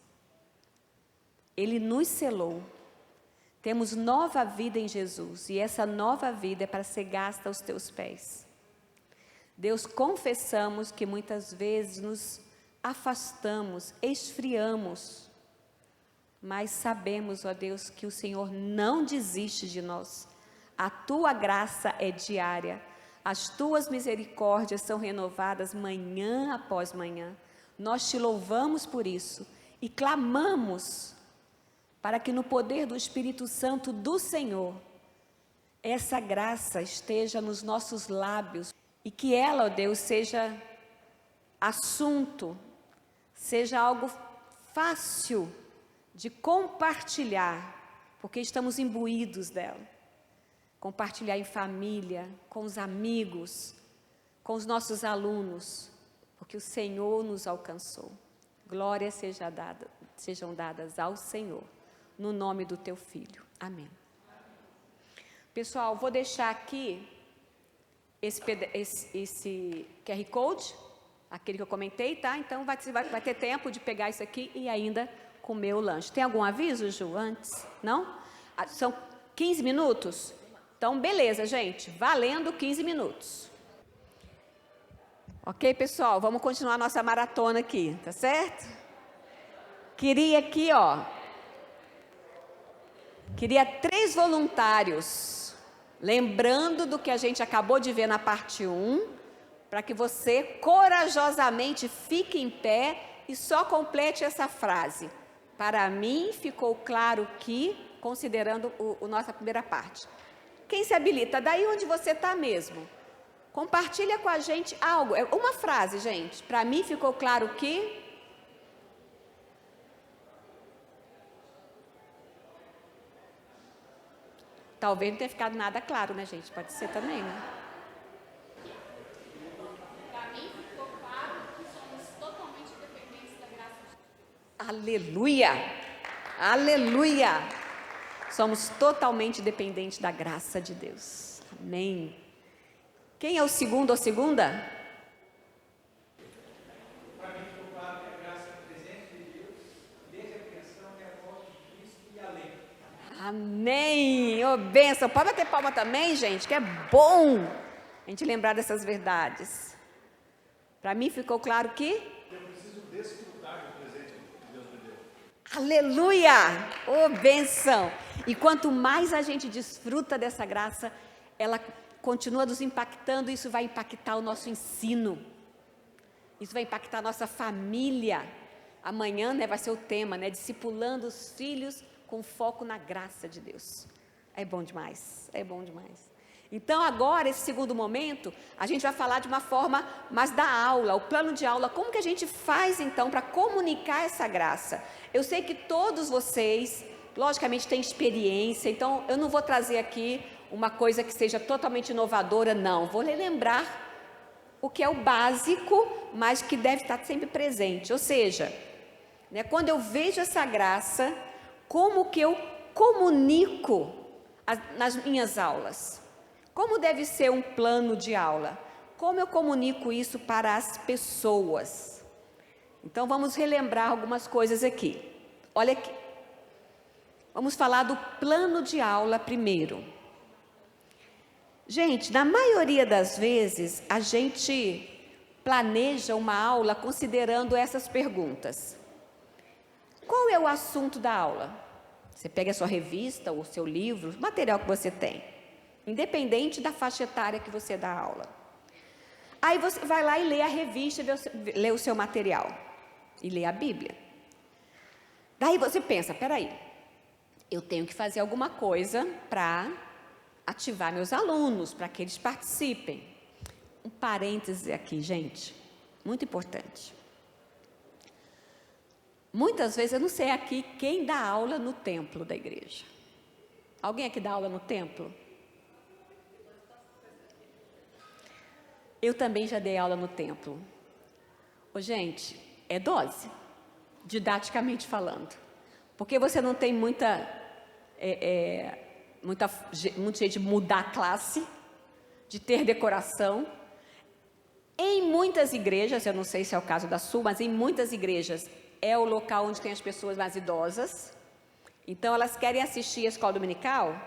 Ele nos selou. Temos nova vida em Jesus e essa nova vida é para ser gasta aos teus pés. Deus, confessamos que muitas vezes nos afastamos, esfriamos, mas sabemos, ó Deus, que o Senhor não desiste de nós. A tua graça é diária. As tuas misericórdias são renovadas manhã após manhã. Nós te louvamos por isso e clamamos para que no poder do Espírito Santo do Senhor, essa graça esteja nos nossos lábios e que ela, ó Deus, seja assunto, seja algo fácil de compartilhar, porque estamos imbuídos dela. Compartilhar em família, com os amigos, com os nossos alunos, porque o Senhor nos alcançou. Glórias sejam dadas ao Senhor, no nome do teu Filho. Amém. Pessoal, vou deixar aqui esse QR Code, aquele que eu comentei, tá? Então vai ter tempo de pegar isso aqui e ainda comer o lanche. Tem algum aviso, Ju, antes? Não? São 15 minutos? Então, beleza, gente. Valendo 15 minutos. Ok, pessoal? Vamos continuar nossa maratona aqui, tá certo? Queria aqui, queria 3 voluntários, lembrando do que a gente acabou de ver na parte 1, para que você corajosamente fique em pé e só complete essa frase. Para mim, ficou claro que, considerando a nossa primeira parte. Quem se habilita? Daí onde você está mesmo. Compartilha com a gente algo. Uma frase, gente. Para mim, ficou claro que... Talvez não tenha ficado nada claro, né, gente? Pode ser também, né? Para mim, ficou claro que somos totalmente dependentes da graça de Deus. Aleluia! Aleluia! Somos totalmente dependentes da graça de Deus. Amém. Quem é o segundo ou segunda? Para mim ficou claro que a graça é presente de Deus, desde a criação até a volta de Cristo e além. Amém! Ô, bênção! Pode bater palma também, gente, que é bom a gente lembrar dessas verdades. Para mim ficou claro que... Eu preciso desfrutar do presente que Deus me deu. Aleluia! Ô, bênção! E quanto mais a gente desfruta dessa graça, ela continua nos impactando, isso vai impactar o nosso ensino. Isso vai impactar a nossa família. Amanhã, né, vai ser o tema, né, discipulando os filhos com foco na graça de Deus. É bom demais, é bom demais. Então, agora, esse segundo momento, a gente vai falar de uma forma mais da aula, o plano de aula. Como que a gente faz, então, para comunicar essa graça? Eu sei que todos vocês, logicamente, têm experiência, então eu não vou trazer aqui uma coisa que seja totalmente inovadora, não. Vou relembrar o que é o básico, mas que deve estar sempre presente. Ou seja, né, quando eu vejo essa graça, como que eu comunico nas minhas aulas? Como deve ser um plano de aula? Como eu comunico isso para as pessoas? Então, vamos relembrar algumas coisas aqui. Olha aqui. Vamos falar do plano de aula primeiro. Gente, na maioria das vezes, a gente planeja uma aula considerando essas perguntas. Qual é o assunto da aula? Você pega a sua revista, ou o seu livro, o material que você tem, independente da faixa etária que você dá aula. Aí você vai lá e lê a revista, lê o seu material, e lê a Bíblia. Daí você pensa, peraí, eu tenho que fazer alguma coisa para ativar meus alunos, para que eles participem. Um parêntese aqui, gente, muito importante. Muitas vezes, eu não sei aqui quem dá aula no templo da igreja. Alguém aqui dá aula no templo? Eu também já dei aula no templo. Ô, gente, é dose, didaticamente falando. Porque você não tem muita jeito de mudar a classe, de ter decoração. Em muitas igrejas, eu não sei se é o caso da sua, mas em muitas igrejas é o local onde tem as pessoas mais idosas. Então, elas querem assistir a escola dominical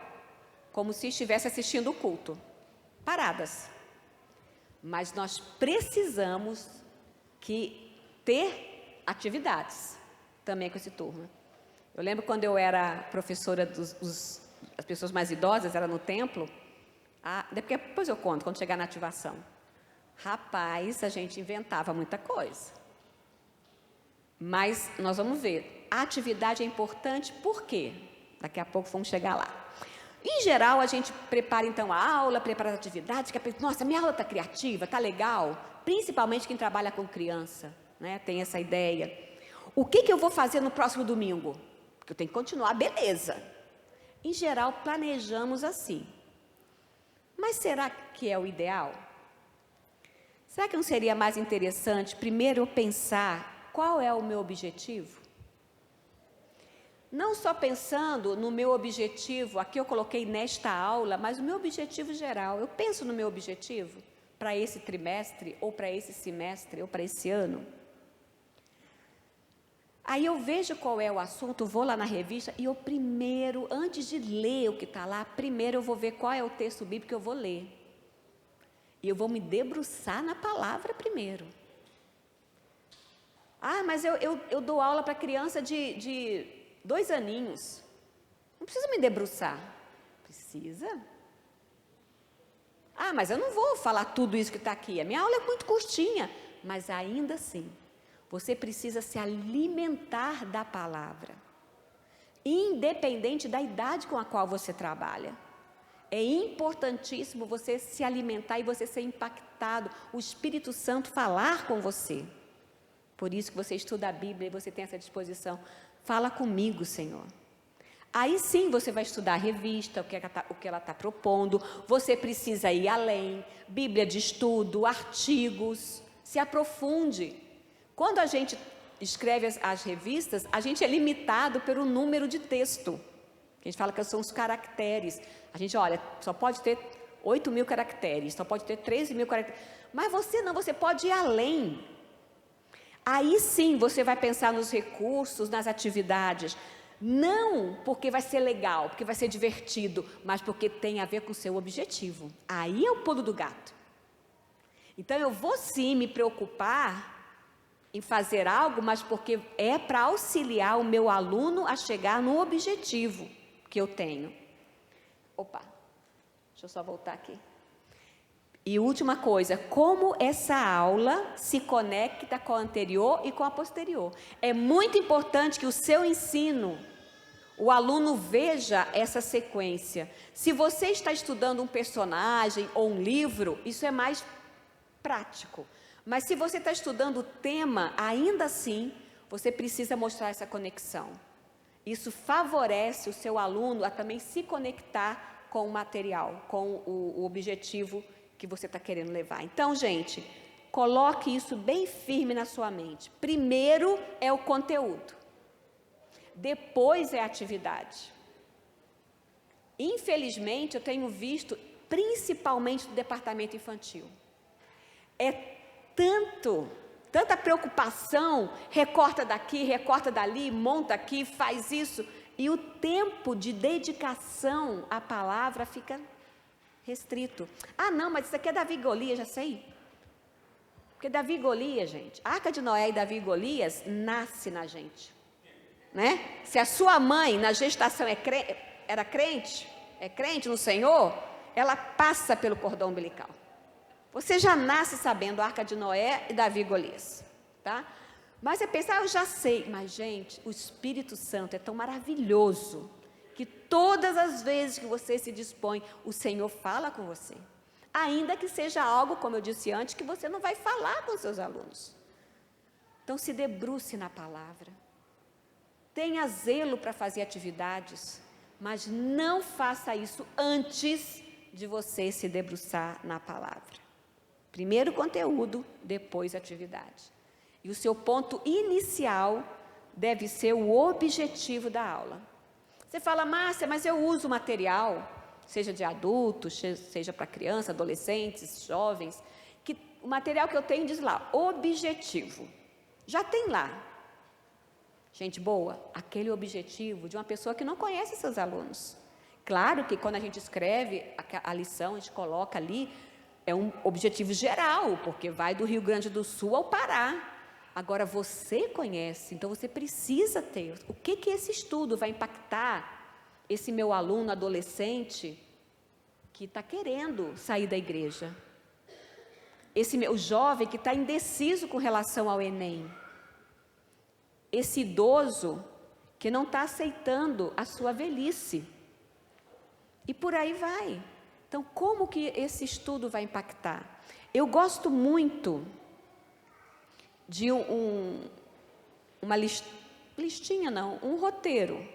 como se estivesse assistindo o culto, paradas. Mas nós precisamos ter atividades também com esse turma. Eu lembro quando eu era professora das pessoas mais idosas, era no templo, depois eu conto, quando chegar na ativação. Rapaz, a gente inventava muita coisa. Mas nós vamos ver, a atividade é importante, por quê? Daqui a pouco vamos chegar lá. Em geral, a gente prepara então a aula, prepara as atividades, nossa, minha aula está criativa, está legal, principalmente quem trabalha com criança, né, tem essa ideia. O que eu vou fazer no próximo domingo? Porque eu tenho que continuar, beleza. Em geral, planejamos assim. Mas será que é o ideal? Será que não seria mais interessante, primeiro, eu pensar qual é o meu objetivo? Não só pensando no meu objetivo, aqui eu coloquei nesta aula, mas o meu objetivo geral. Eu penso no meu objetivo para esse trimestre, ou para esse semestre, ou para esse ano. Aí eu vejo qual é o assunto, vou lá na revista e eu primeiro, antes de ler o que está lá, primeiro eu vou ver qual é o texto bíblico que eu vou ler. E eu vou me debruçar na palavra primeiro. Mas eu dou aula para criança de 2 aninhos. Não preciso me debruçar. Precisa? Mas eu não vou falar tudo isso que está aqui. A minha aula é muito curtinha. Mas ainda assim, você precisa se alimentar da palavra. Independente da idade com a qual você trabalha. É importantíssimo você se alimentar e você ser impactado. O Espírito Santo falar com você. Por isso que você estuda a Bíblia e você tem essa disposição. Fala comigo, Senhor. Aí sim você vai estudar a revista, o que ela está propondo. Você precisa ir além. Bíblia de estudo, artigos. Se aprofunde. Quando a gente escreve as revistas, a gente é limitado pelo número de texto. A gente fala que são os caracteres. A gente, olha, só pode ter 8.000 caracteres, só pode ter 13.000 caracteres. Mas você não, você pode ir além. Aí sim você vai pensar nos recursos, nas atividades. Não porque vai ser legal, porque vai ser divertido, mas porque tem a ver com o seu objetivo. Aí é o pulo do gato. Então eu vou sim me preocupar em fazer algo, mas porque é para auxiliar o meu aluno a chegar no objetivo. que eu tenho. Opa, deixa eu só voltar aqui. E última coisa, como essa aula se conecta com a anterior e com a posterior. É muito importante que o seu ensino, o aluno veja essa sequência. Se você está estudando um personagem ou um livro, isso é mais prático. Mas se você está estudando o tema, ainda assim, você precisa mostrar essa conexão. Isso favorece o seu aluno a também se conectar com o material, com o objetivo que você está querendo levar. Então, gente, coloque isso bem firme na sua mente. Primeiro é o conteúdo, depois é a atividade. Infelizmente, eu tenho visto, principalmente no departamento infantil, é tanta preocupação, recorta daqui, recorta dali, monta aqui, faz isso, e o tempo de dedicação à palavra fica restrito. Ah, não, mas isso aqui é Davi e Golias, já sei. Porque Davi e Golias, gente, a Arca de Noé e Davi e Golias nasce na gente, né? Se a sua mãe, na gestação, era crente, é crente no Senhor, ela passa pelo cordão umbilical. Você já nasce sabendo a Arca de Noé e Davi e Golias, tá? Mas você pensa, eu já sei. Mas, gente, o Espírito Santo é tão maravilhoso que todas as vezes que você se dispõe, o Senhor fala com você. Ainda que seja algo, como eu disse antes, que você não vai falar com seus alunos. Então, se debruce na palavra. Tenha zelo para fazer atividades, mas não faça isso antes de você se debruçar na palavra. Primeiro conteúdo, depois atividade. E o seu ponto inicial deve ser o objetivo da aula. Você fala, Márcia, mas eu uso material, seja de adultos, seja para crianças, adolescentes, jovens, que o material que eu tenho diz lá, objetivo. Já tem lá. Gente boa, aquele objetivo de uma pessoa que não conhece seus alunos. Claro que quando a gente escreve a lição, a gente coloca ali, é um objetivo geral, porque vai do Rio Grande do Sul ao Pará. Agora, você conhece, então você precisa ter. O que esse estudo vai impactar esse meu aluno adolescente que está querendo sair da igreja? Esse meu jovem que está indeciso com relação ao Enem? Esse idoso que não está aceitando a sua velhice? E por aí vai. Então, como que esse estudo vai impactar? Eu gosto muito de uma listinha, não, um roteiro,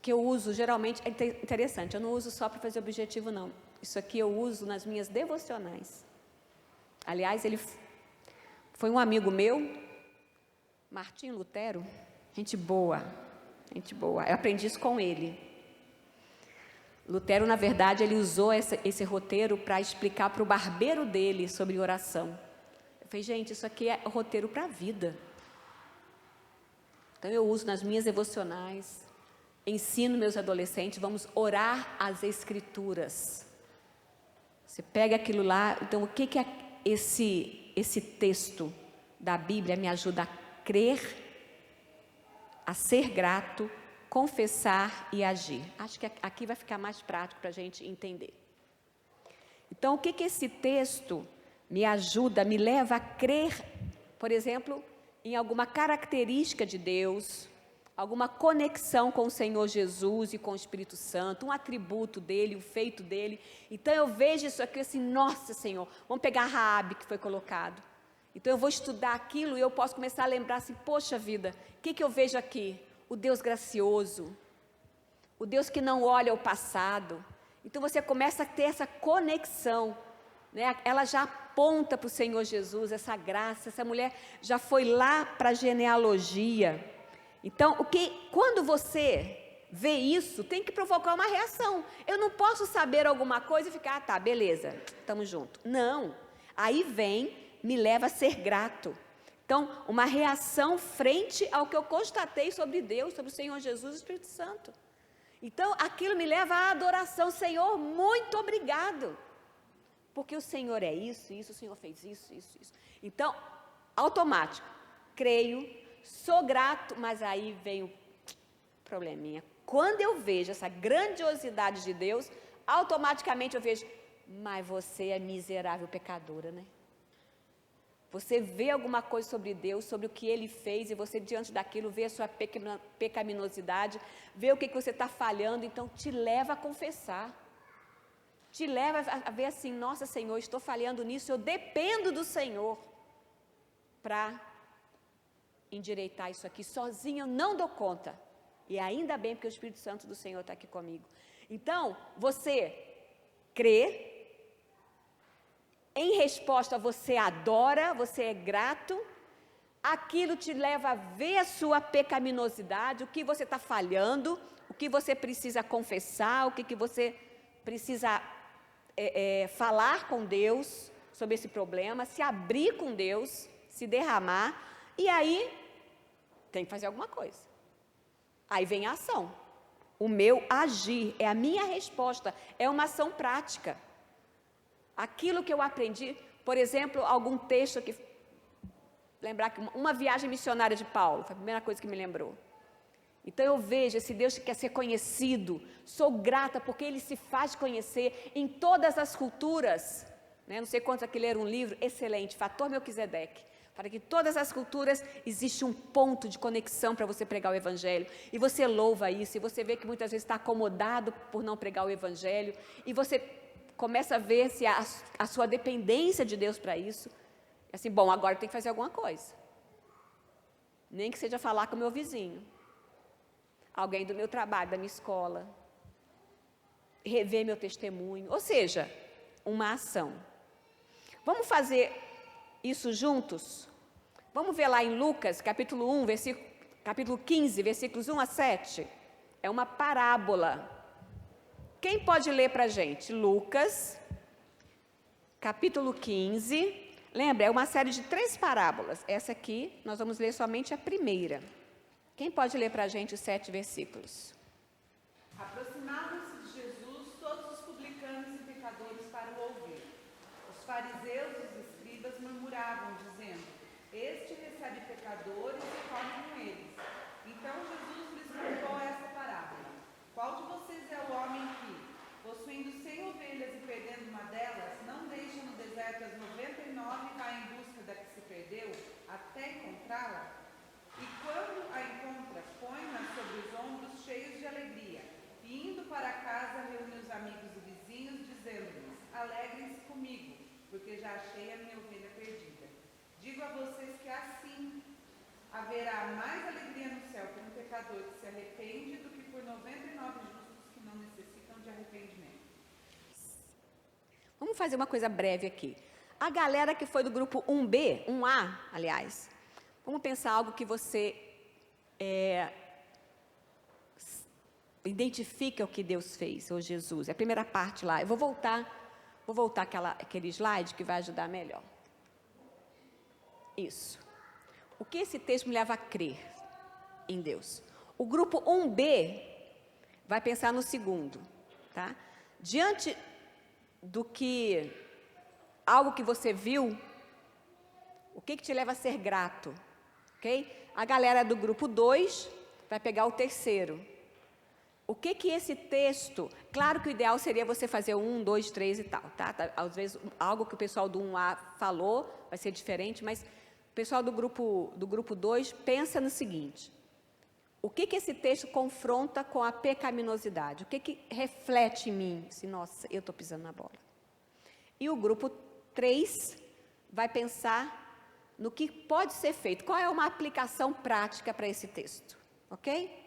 que eu uso geralmente, é interessante, eu não uso só para fazer objetivo, não. Isso aqui eu uso nas minhas devocionais. Aliás, ele foi um amigo meu, Martim Lutero, gente boa, eu aprendi isso com ele. Lutero, na verdade, ele usou esse roteiro para explicar para o barbeiro dele sobre oração. Eu falei, gente, isso aqui é roteiro para a vida. Então, eu uso nas minhas devocionais, ensino meus adolescentes, vamos orar as Escrituras. Você pega aquilo lá, então, o que é esse texto da Bíblia me ajuda a crer, a ser grato, confessar e agir. Acho que aqui vai ficar mais prático para a gente entender. Então, o que esse texto me ajuda, me leva a crer, por exemplo, em alguma característica de Deus, alguma conexão com o Senhor Jesus e com o Espírito Santo, um atributo dele, um feito dele. Então, eu vejo isso aqui assim, nossa, Senhor, vamos pegar a Raabe que foi colocado. Então, eu vou estudar aquilo e eu posso começar a lembrar assim, poxa vida, o que eu vejo aqui? O Deus gracioso, o Deus que não olha o passado. Então, você começa a ter essa conexão, né? Ela já aponta para o Senhor Jesus, essa graça, essa mulher já foi lá para a genealogia. Então, quando você vê isso, tem que provocar uma reação. Eu não posso saber alguma coisa e ficar, tá, beleza, estamos juntos. Não, aí me leva a ser grato. Então, uma reação frente ao que eu constatei sobre Deus, sobre o Senhor Jesus e o Espírito Santo. Então, aquilo me leva à adoração. Senhor, muito obrigado. Porque o Senhor é isso, o Senhor fez isso. Então, automático. Creio, sou grato, mas aí vem o probleminha. Quando eu vejo essa grandiosidade de Deus, automaticamente eu vejo, mas você é miserável pecadora, né? Você vê alguma coisa sobre Deus, sobre o que Ele fez, e você, diante daquilo, vê a sua pecaminosidade, vê o que você está falhando, então te leva a confessar. Te leva a ver assim, nossa, Senhor, estou falhando nisso, eu dependo do Senhor para endireitar isso aqui. Sozinho eu não dou conta. E ainda bem, porque o Espírito Santo do Senhor está aqui comigo. Então, você crê, em resposta você adora, você é grato, aquilo te leva a ver a sua pecaminosidade, o que você está falhando, o que você precisa confessar, o que você precisa falar com Deus sobre esse problema, se abrir com Deus, se derramar, e aí tem que fazer alguma coisa. Aí vem a ação. O meu agir, é a minha resposta, é uma ação prática. Aquilo que eu aprendi, por exemplo, algum texto que... Lembrar que uma viagem missionária de Paulo, foi a primeira coisa que me lembrou. Então eu vejo esse Deus que quer ser conhecido, sou grata porque Ele se faz conhecer em todas as culturas. Né? Não sei quantos aqui leram um livro excelente, Fator Melquisedeque. Para que todas as culturas existe um ponto de conexão para você pregar o Evangelho. E você louva isso, e você vê que muitas vezes está acomodado por não pregar o Evangelho. E você começa a ver se a sua dependência de Deus para isso. Assim, bom, agora tem que fazer alguma coisa. Nem que seja falar com o meu vizinho. Alguém do meu trabalho, da minha escola. Rever meu testemunho. Ou seja, uma ação. Vamos fazer isso juntos? Vamos ver lá em Lucas, capítulo 1, capítulo 15, versículos 1 a 7. É uma parábola. Quem pode ler para a gente? Lucas, capítulo 15. Lembra, é uma série de 3 parábolas. Essa aqui, nós vamos ler somente a primeira. Quem pode ler para a gente os 7 versículos? Aproximavam-se de Jesus todos os publicanos e pecadores para o ouvir. Os fariseus e os escribas murmuravam, dizendo: Este recebe pecadores e come com eles. Então Jesus lhes contou esta parábola. Qual de vocês é o homem que, possuindo 100 ovelhas e perdendo uma delas, não deixa no deserto as 99 e vai em busca da que se perdeu, até encontrá-la? E quando a encontra, põe-na sobre os ombros cheios de alegria, e indo para casa reúne os amigos e vizinhos, dizendo-lhes: Alegrem-se comigo, porque já achei a minha ovelha perdida. Digo a vocês que assim haverá mais alegria no céu por um pecador que se arrepende do que por 99 justos que não necessitam de arrependimento. Vamos fazer uma coisa breve aqui. A galera que foi do grupo 1B, 1A, aliás, vamos pensar algo que você identifica o que Deus fez, ou Jesus. É a primeira parte lá. Eu vou voltar aquele slide que vai ajudar melhor. Isso. O que esse texto me leva a crer em Deus? O grupo 1B vai pensar no segundo, tá? Diante do que, algo que você viu, o que te leva a ser grato? Ok? A galera do grupo 2 vai pegar o terceiro. O que esse texto... Claro que o ideal seria você fazer 1, 2, 3 e tal, tá? Às vezes, algo que o pessoal do 1A falou vai ser diferente, mas o pessoal do grupo 2 pensa no seguinte: o que esse texto confronta com a pecaminosidade? O que reflete em mim? Assim, nossa, eu estou pisando na bola. E o grupo 3 vai pensar no que pode ser feito. Qual é uma aplicação prática para esse texto? Ok?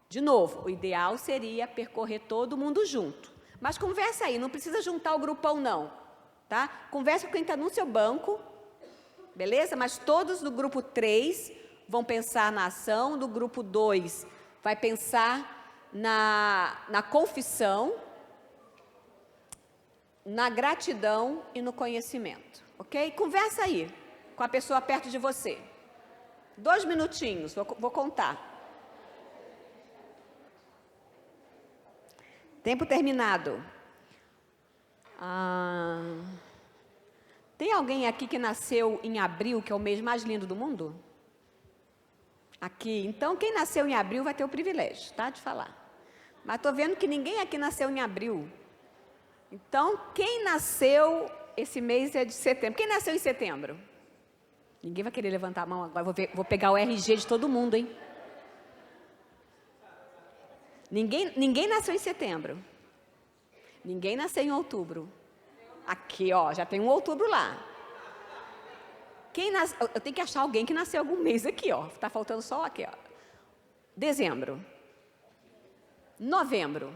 De novo, o ideal seria percorrer todo mundo junto. Mas conversa aí, não precisa juntar o grupão não. Tá? Conversa com quem está no seu banco, beleza? Mas todos do grupo 3 vão pensar na ação, do grupo 2 vai pensar na confissão, na gratidão e no conhecimento, ok? Conversa aí com a pessoa perto de você. 2 minutinhos, vou contar. Tempo terminado. Tem alguém aqui que nasceu em abril, que é o mês mais lindo do mundo? Aqui, então, quem nasceu em abril vai ter o privilégio, tá, de falar. Mas estou vendo que ninguém aqui nasceu em abril. Então, quem nasceu, esse mês é de setembro. Quem nasceu em setembro? Ninguém vai querer levantar a mão agora, vou pegar o RG de todo mundo, hein? Ninguém nasceu em setembro. Ninguém nasceu em outubro. Aqui, ó, já tem um outubro lá. Eu tenho que achar alguém que nasceu algum mês aqui, ó. Tá faltando só aqui, ó. Dezembro. Novembro.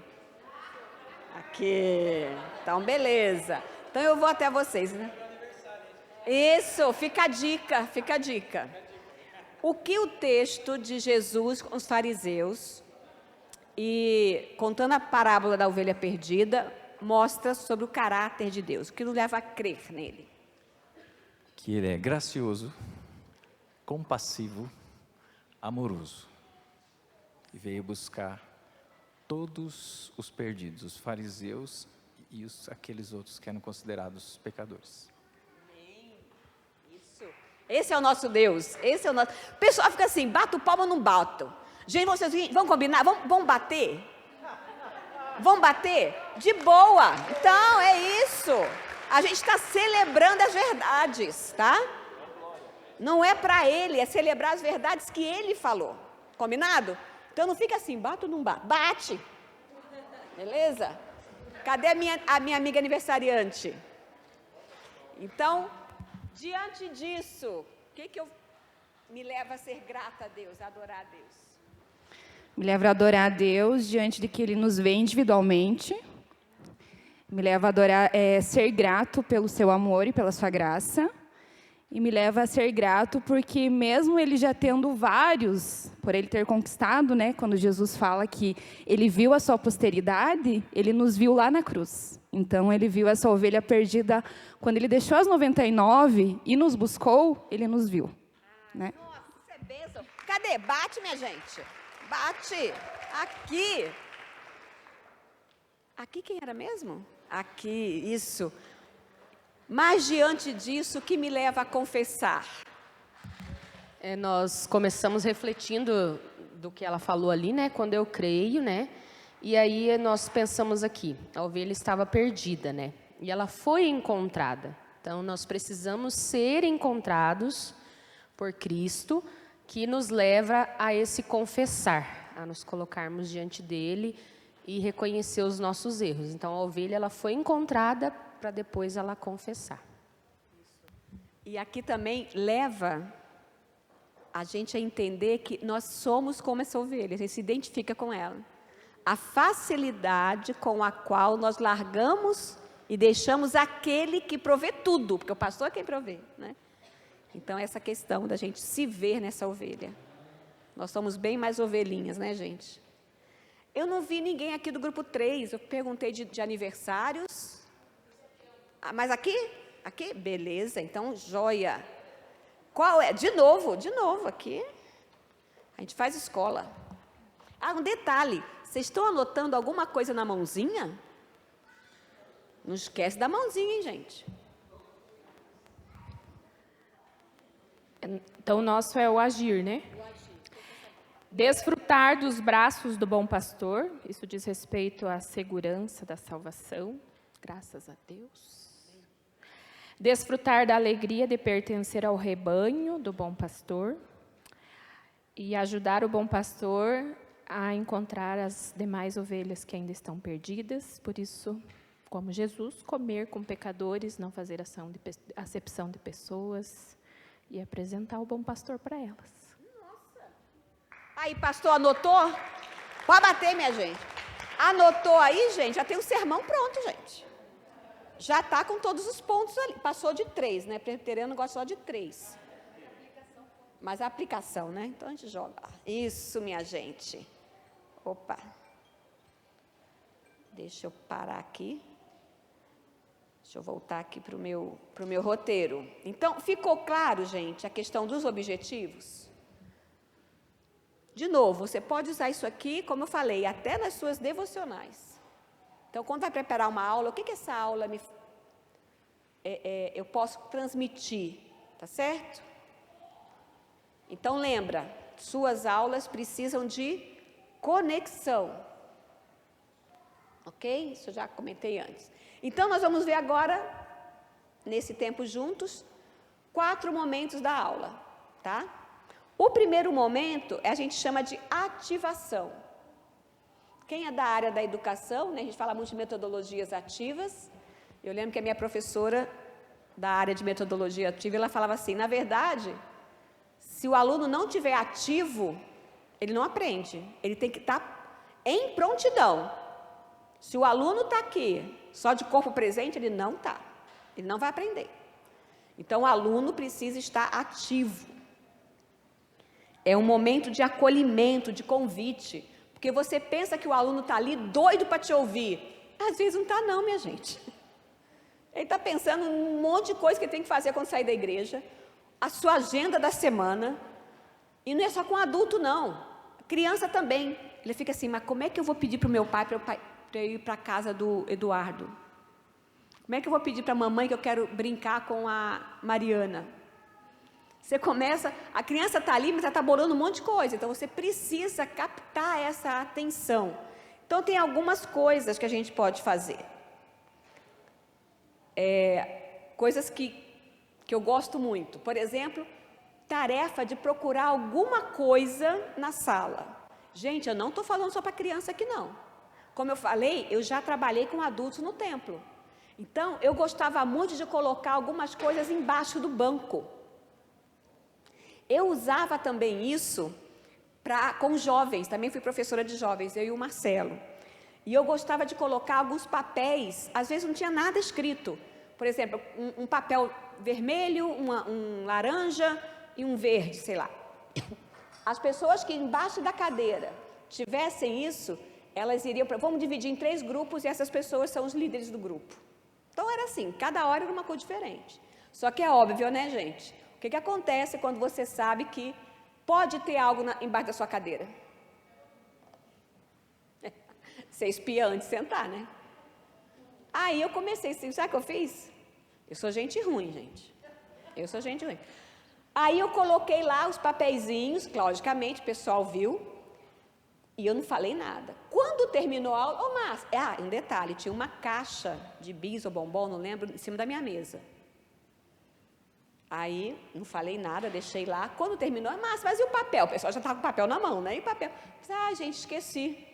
Aqui. Então, beleza. Então, eu vou até vocês, né? Isso, fica a dica, fica a dica. O que o texto de Jesus com os fariseus, e contando a parábola da ovelha perdida, mostra sobre o caráter de Deus, o que nos leva a crer nele. Que ele é gracioso, compassivo, amoroso. E veio buscar todos os perdidos, os fariseus e aqueles outros que eram considerados pecadores. Isso. Esse é o nosso Deus. Esse é o nosso. O pessoal fica assim, bato palma ou não bato? Gente, vocês vão combinar? Vamos bater? Vamos bater? De boa. Então, é isso. A gente está celebrando as verdades, tá? Não é para ele, é celebrar as verdades que ele falou. Combinado? Então, não fica assim, bato ou não bato? Bate. Beleza? Cadê a minha amiga aniversariante? Então, diante disso, o que me leva a ser grata a Deus, a adorar a Deus? Me leva a adorar a Deus diante de que Ele nos vê individualmente. Me leva a adorar, ser grato pelo seu amor e pela sua graça. E me leva a ser grato porque mesmo Ele já tendo vários, por Ele ter conquistado, né, quando Jesus fala que Ele viu a sua posteridade, Ele nos viu lá na cruz. Então, Ele viu essa ovelha perdida. Quando Ele deixou as 99 e nos buscou, Ele nos viu. Né? Nossa, isso é bênção. Cadê? Bate, minha gente. Bate. Aqui. Aqui quem era mesmo? Aqui, isso. Mas diante disso, o que me leva a confessar? Nós começamos refletindo do que ela falou ali, né? Quando eu creio, né? E aí nós pensamos aqui, a ovelha estava perdida, né? E ela foi encontrada. Então, nós precisamos ser encontrados por Cristo, que nos leva a esse confessar, a nos colocarmos diante dele e reconhecer os nossos erros. Então, a ovelha ela foi encontrada para depois ela confessar. E aqui também leva a gente a entender que nós somos como essa ovelha, a gente se identifica com ela. A facilidade com a qual nós largamos e deixamos aquele que provê tudo, porque o pastor é quem provê, né? Então, essa questão da gente se ver nessa ovelha. Nós somos bem mais ovelhinhas, né, gente? Eu não vi ninguém aqui do grupo 3, eu perguntei de aniversários. Ah, mas aqui? Aqui? Beleza, então, joia. Qual é? De novo, aqui. A gente faz escola. Ah, um detalhe, vocês estão anotando alguma coisa na mãozinha? Não esquece da mãozinha, hein, gente? Então, o nosso é o agir, né? Desfrutar dos braços do bom pastor, isso diz respeito à segurança da salvação, graças a Deus. Desfrutar da alegria de pertencer ao rebanho do bom pastor e ajudar o bom pastor a encontrar as demais ovelhas que ainda estão perdidas. Por isso, como Jesus, comer com pecadores, não fazer acepção de pessoas e apresentar o bom pastor para elas. Aí, pastor, anotou? Pode bater, minha gente. Anotou aí, gente? Já tem o sermão pronto, gente. Já está com todos os pontos ali. Passou de 3, né? Presbiteriano gosta só de 3. Mas a aplicação, né? Então, a gente joga. Isso, minha gente. Opa. Deixa eu parar aqui. Deixa eu voltar aqui para o meu roteiro. Então, ficou claro, gente, a questão dos objetivos? De novo, você pode usar isso aqui, como eu falei, até nas suas devocionais. Então, quando vai preparar uma aula, o que essa aula eu posso transmitir, tá certo? Então, lembra, suas aulas precisam de conexão. Ok? Isso eu já comentei antes. Então, nós vamos ver agora, nesse tempo juntos, 4 momentos da aula, tá? O primeiro momento, a gente chama de ativação. Quem é da área da educação, né, a gente fala muito de metodologias ativas. Eu lembro que a minha professora da área de metodologia ativa, ela falava assim, na verdade, se o aluno não estiver ativo, ele não aprende. Ele tem que estar em prontidão. Se o aluno está aqui, só de corpo presente, ele não está. Ele não vai aprender. Então, o aluno precisa estar ativo. É um momento de acolhimento, de convite. Porque você pensa que o aluno está ali doido para te ouvir. Às vezes não está não, minha gente. Ele está pensando em um monte de coisa que ele tem que fazer quando sair da igreja. A sua agenda da semana. E não é só com adulto, não. Criança também. Ele fica assim, mas como é que eu vou pedir para o meu pai para eu ir para a casa do Eduardo? Como é que eu vou pedir para a mamãe que eu quero brincar com a Mariana? Você começa, a criança está ali, mas ela está bolando um monte de coisa. Então, você precisa captar essa atenção. Então, tem algumas coisas que a gente pode fazer. Coisas que eu gosto muito. Por exemplo, tarefa de procurar alguma coisa na sala. Gente, eu não estou falando só para criança aqui, não. Como eu falei, eu já trabalhei com adultos no templo. Então, eu gostava muito de colocar algumas coisas embaixo do banco. Eu usava também isso com jovens, também fui professora de jovens, eu e o Marcelo. E eu gostava de colocar alguns papéis, às vezes não tinha nada escrito. Por exemplo, um papel vermelho, um laranja e um verde, sei lá. As pessoas que embaixo da cadeira tivessem isso, elas iriam, vamos dividir em 3 grupos e essas pessoas são os líderes do grupo. Então era assim, cada hora era uma coisa diferente. Só que é óbvio, né, gente? O que acontece quando você sabe que pode ter algo embaixo da sua cadeira? Ser espiã antes de sentar, né? Aí eu comecei assim, sabe o que eu fiz? Eu sou gente ruim, gente. Eu sou gente ruim. Aí eu coloquei lá os papeizinhos, logicamente, o pessoal viu, e eu não falei nada. Quando terminou a aula, Márcia, um detalhe, tinha uma caixa de bis ou bombom, não lembro, em cima da minha mesa. Aí, não falei nada, deixei lá. Quando terminou, Márcia, mas e o papel? O pessoal já estava com o papel na mão, né? E o papel? Gente, esqueci.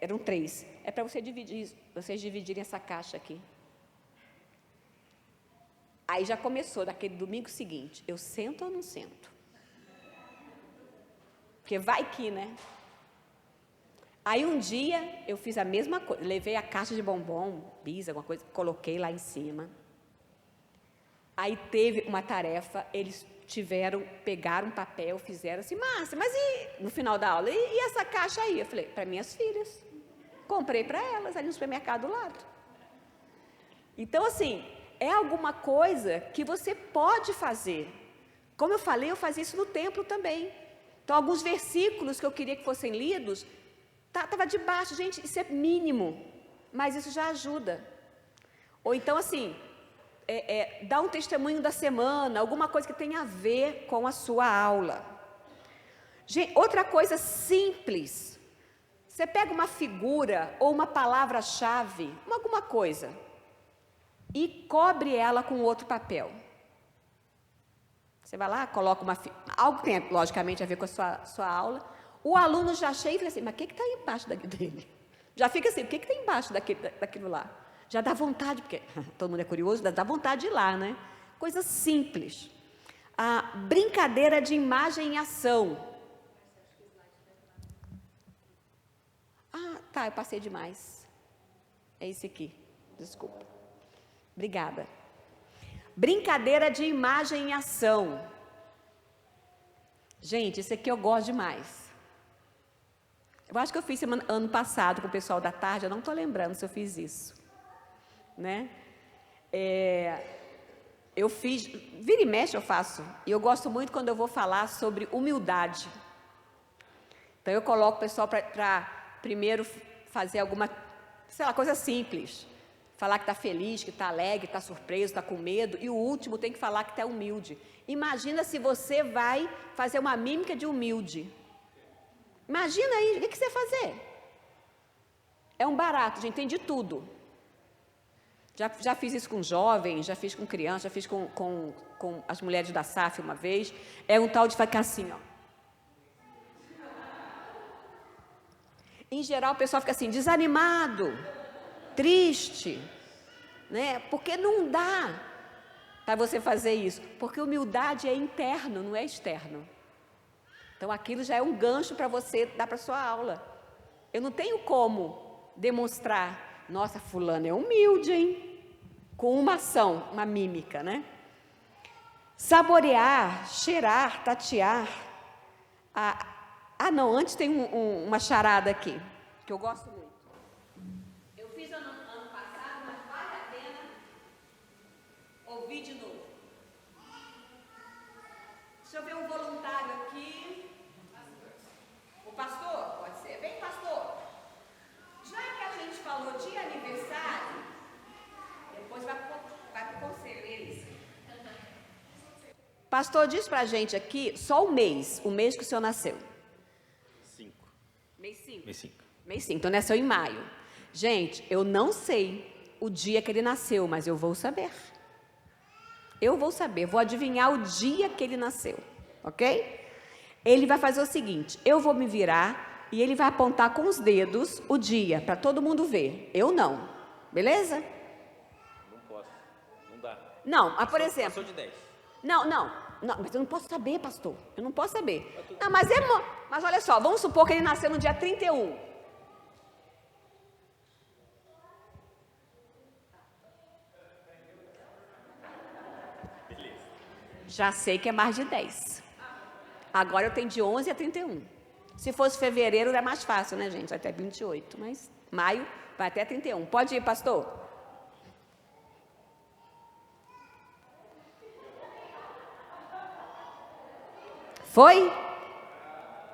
Eram 3. É para vocês dividirem essa caixa aqui. Aí já começou, daquele domingo seguinte, eu sento ou não sento? Porque vai que, né? Aí um dia, eu fiz a mesma coisa, levei a caixa de bombom, bis, alguma coisa, coloquei lá em cima. Aí teve uma tarefa, eles pegaram um papel, fizeram assim, Márcia, mas e, no final da aula, e essa caixa aí? Eu falei, para minhas filhas. Comprei para elas, ali no supermercado do lado. Então, assim, é alguma coisa que você pode fazer. Como eu falei, eu fazia isso no templo também. Então, alguns versículos que eu queria que fossem lidos, estava debaixo. Gente, isso é mínimo, mas isso já ajuda. Ou então, assim, dar um testemunho da semana, alguma coisa que tenha a ver com a sua aula. Gente, outra coisa simples. Você pega uma figura ou uma palavra-chave, alguma coisa, e cobre ela com outro papel. Você vai lá, coloca algo que tem, logicamente, a ver com a sua aula. O aluno já chega e fala assim, mas o que está embaixo dele? Já fica assim, o que tem embaixo daquilo lá? Já dá vontade, porque todo mundo é curioso, dá vontade de ir lá, né? Coisa simples. A brincadeira de imagem em ação. Tá, eu passei demais. É esse aqui, desculpa. Obrigada. Brincadeira de imagem em ação. Gente, esse aqui eu gosto demais. Eu acho que eu fiz ano passado com o pessoal da tarde, eu não estou lembrando se eu fiz isso. Né? Eu fiz, vira e mexe eu faço, e eu gosto muito quando eu vou falar sobre humildade. Então eu coloco o pessoal para primeiro fazer alguma, sei lá, coisa simples. falar que está feliz, que está alegre, está surpreso, está com medo, e o último tem que falar que está humilde. Imagina se você vai fazer uma mímica de humilde. Imagina aí, o que você vai fazer? É um barato, gente, tem de tudo. Já fiz isso com jovens, já fiz com crianças, já fiz com as mulheres da SAF uma vez. É um tal de ficar assim, ó. Em geral, o pessoal fica assim, desanimado, triste, né? Porque não dá para você fazer isso. Porque humildade é interno, não é externo. Então, aquilo já é um gancho para você dar para a sua aula. Eu não tenho como demonstrar, nossa, fulano é humilde, hein? Com uma ação, uma mímica, né? Saborear, cheirar, tatear. Não, antes tem uma charada aqui, que eu gosto muito. Eu fiz ano passado, mas vale a pena ouvir de novo. Deixa eu ver um voluntário aqui. O pastor, pode ser? Vem, pastor. Já que a gente falou de aniversário, depois vai para o conselho, eles. Pastor, diz pra gente aqui só o mês que o senhor nasceu. 5. Mês 5. Mês 5. Mês 5, então nasceu em maio. Gente, eu não sei o dia que ele nasceu, mas eu vou saber. Eu vou saber, vou adivinhar o dia que ele nasceu, ok? Ele vai fazer o seguinte, eu vou me virar e ele vai apontar com os dedos o dia, para todo mundo ver. Eu não, beleza? Não posso, não dá. Não, por exemplo... Passou de 10. Não, mas eu não posso saber, pastor. Eu não posso saber. Não, mas olha só, vamos supor que ele nasceu no dia 31. Beleza. Já sei que é mais de 10. Agora eu tenho de 11 a 31. Se fosse fevereiro é mais fácil, né, gente? Até 28, mas maio vai até 31. Pode ir, pastor? Foi?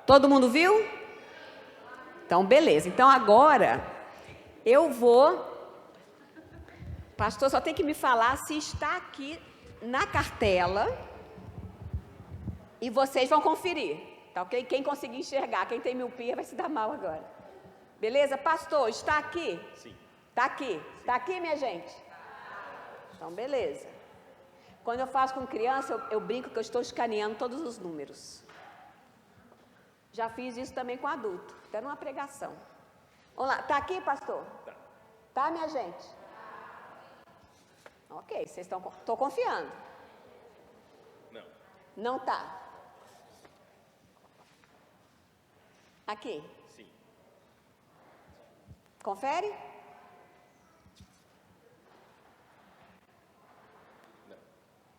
Todo mundo viu? Então, beleza. Então, agora, eu vou... Pastor, só tem que me falar se está aqui na cartela e vocês vão conferir, tá ok? Quem conseguir enxergar, quem tem miopia vai se dar mal agora. Beleza? Pastor, está aqui? Sim. Está aqui? Está aqui, minha gente? Então, beleza. Quando eu faço com criança, eu brinco que eu estou escaneando todos os números. Já fiz isso também com adulto, até numa pregação. Vamos lá, tá aqui, pastor? Tá. Tá, minha gente? Ok, vocês estão... Estou confiando. Não. Não tá. Aqui. Sim. Confere?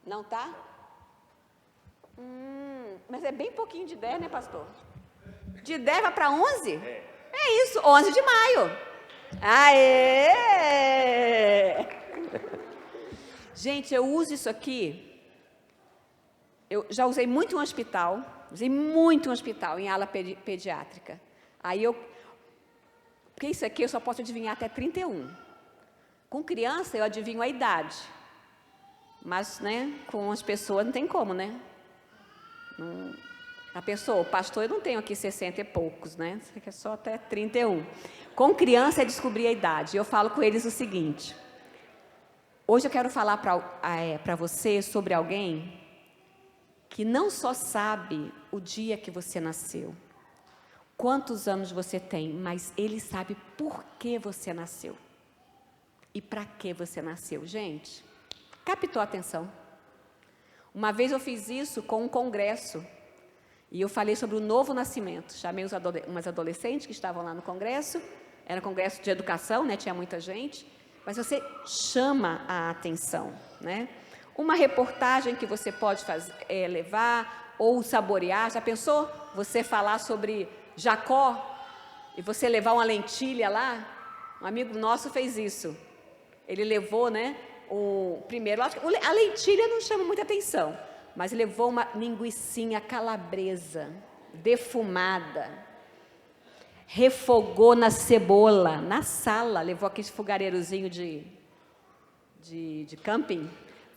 Não tá? Mas é bem pouquinho de 10, né, pastor? De 10 vai para 11? É isso, 11 de maio. Aê! Gente, eu uso isso aqui. Eu já usei muito em um hospital. Em ala pediátrica. Porque isso aqui eu só posso adivinhar até 31. Com criança eu adivinho a idade. Mas, né, com as pessoas não tem como, né? A pessoa, o pastor, eu não tenho aqui 60 e poucos, né? Isso aqui é só até 31. Com criança é descobrir a idade. Eu falo com eles o seguinte. Hoje eu quero falar para você sobre alguém que não só sabe o dia que você nasceu, quantos anos você tem, mas ele sabe por que você nasceu e para que você nasceu. Gente, captou a atenção? Uma vez eu fiz isso com um congresso e eu falei sobre o novo nascimento. Chamei umas adolescentes que estavam lá no congresso, era um congresso de educação, né? Tinha muita gente, mas você chama a atenção, né? Uma reportagem que você pode levar ou saborear. Já pensou? Você falar sobre Jacó e você levar uma lentilha lá? Um amigo nosso fez isso. Ele levou, né? Primeiro, a lentilha não chama muita atenção, mas levou uma linguicinha calabresa, defumada, refogou na cebola, na sala, levou aquele fogareirozinho de camping,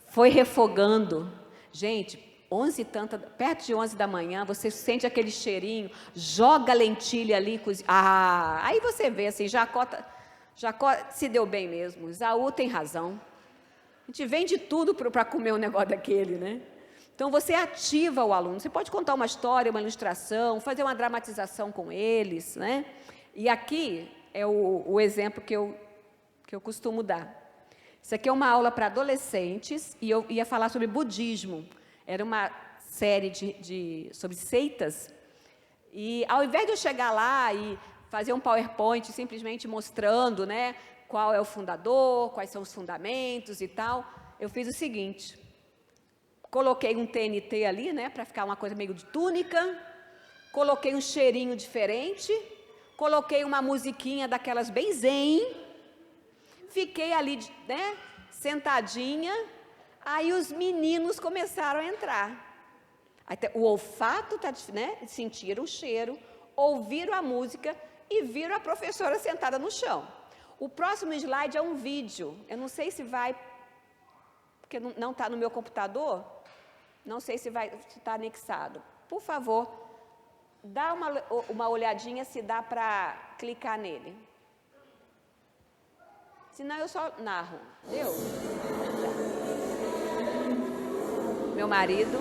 foi refogando. Gente, 11 e tanta, perto de 11 da manhã, você sente aquele cheirinho, joga a lentilha ali, aí você vê assim, Jacó se deu bem mesmo, Esaú tem razão. A gente vende tudo para comer um negócio daquele, né? Então, você ativa o aluno. Você pode contar uma história, uma ilustração, fazer uma dramatização com eles, né? E aqui é o exemplo que eu costumo dar. Isso aqui é uma aula para adolescentes e eu ia falar sobre budismo. Era uma série sobre seitas. E, ao invés de eu chegar lá e fazer um PowerPoint simplesmente mostrando, né, qual é o fundador, quais são os fundamentos e tal, eu fiz o seguinte. Coloquei um TNT ali, né, para ficar uma coisa meio de túnica. Coloquei um cheirinho diferente. Coloquei uma musiquinha daquelas bem zen. Fiquei ali, né, sentadinha. Aí os meninos começaram a entrar. Até o olfato, né, sentiram o cheiro, ouviram a música e viram a professora sentada no chão. O próximo slide é um vídeo. Eu não sei se vai, porque não está no meu computador. Não sei se está anexado. Por favor, dá uma olhadinha se dá para clicar nele. Senão eu só narro. Deu? Meu marido.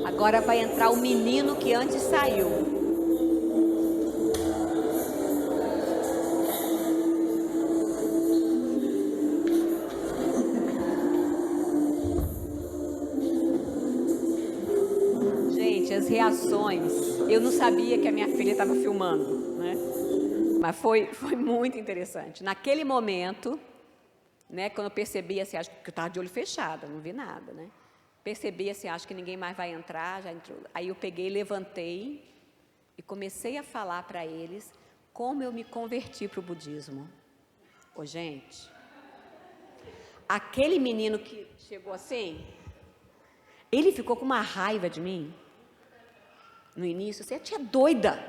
Agora vai entrar o menino que antes saiu. Gente, as reações. Eu não sabia que a minha filha estava filmando, né? Mas foi muito interessante. Naquele momento, né, quando eu percebi, assim, acho que eu estava de olho fechado, não vi nada, né? Percebi assim, acho que ninguém mais vai entrar, já entrou. Aí eu peguei, levantei e comecei a falar para eles como eu me converti para o budismo. Ô, gente, aquele menino que chegou assim, ele ficou com uma raiva de mim. No início, assim, a tia doida.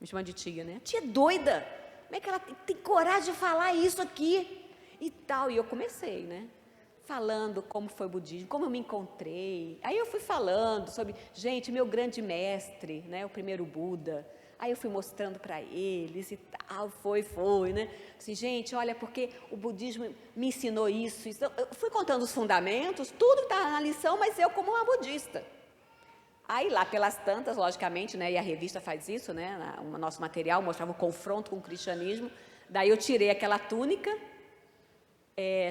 Me chamando de tia, né? Tia doida. Como é que ela tem coragem de falar isso aqui? E tal. E eu comecei, né? Falando como foi o budismo, como eu me encontrei. Aí eu fui falando sobre, gente, meu grande mestre, né, o primeiro Buda. Aí eu fui mostrando para eles e tal, foi, né? Assim, gente, olha, porque o budismo me ensinou isso. Eu fui contando os fundamentos, tudo está na lição, mas eu como uma budista. Aí lá pelas tantas, logicamente, né, e a revista faz isso, né, o nosso material mostrava o confronto com o cristianismo. Daí eu tirei aquela túnica,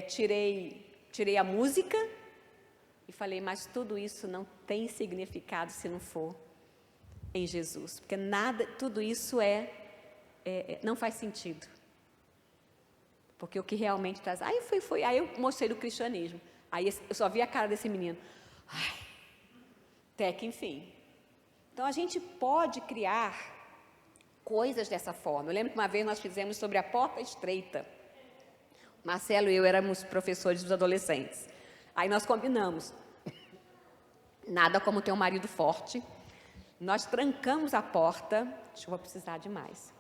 tirei a música e falei, mas tudo isso não tem significado se não for em Jesus, porque tudo isso não faz sentido, porque o que realmente traz. Aí aí eu mostrei do cristianismo, aí eu só vi a cara desse menino, até que enfim. Então a gente pode criar coisas dessa forma. Eu lembro que uma vez nós fizemos sobre a porta estreita. Marcelo e eu éramos professores dos adolescentes. Aí nós combinamos. Nada como ter um marido forte. Nós trancamos a porta. Deixa eu vou precisar de mais.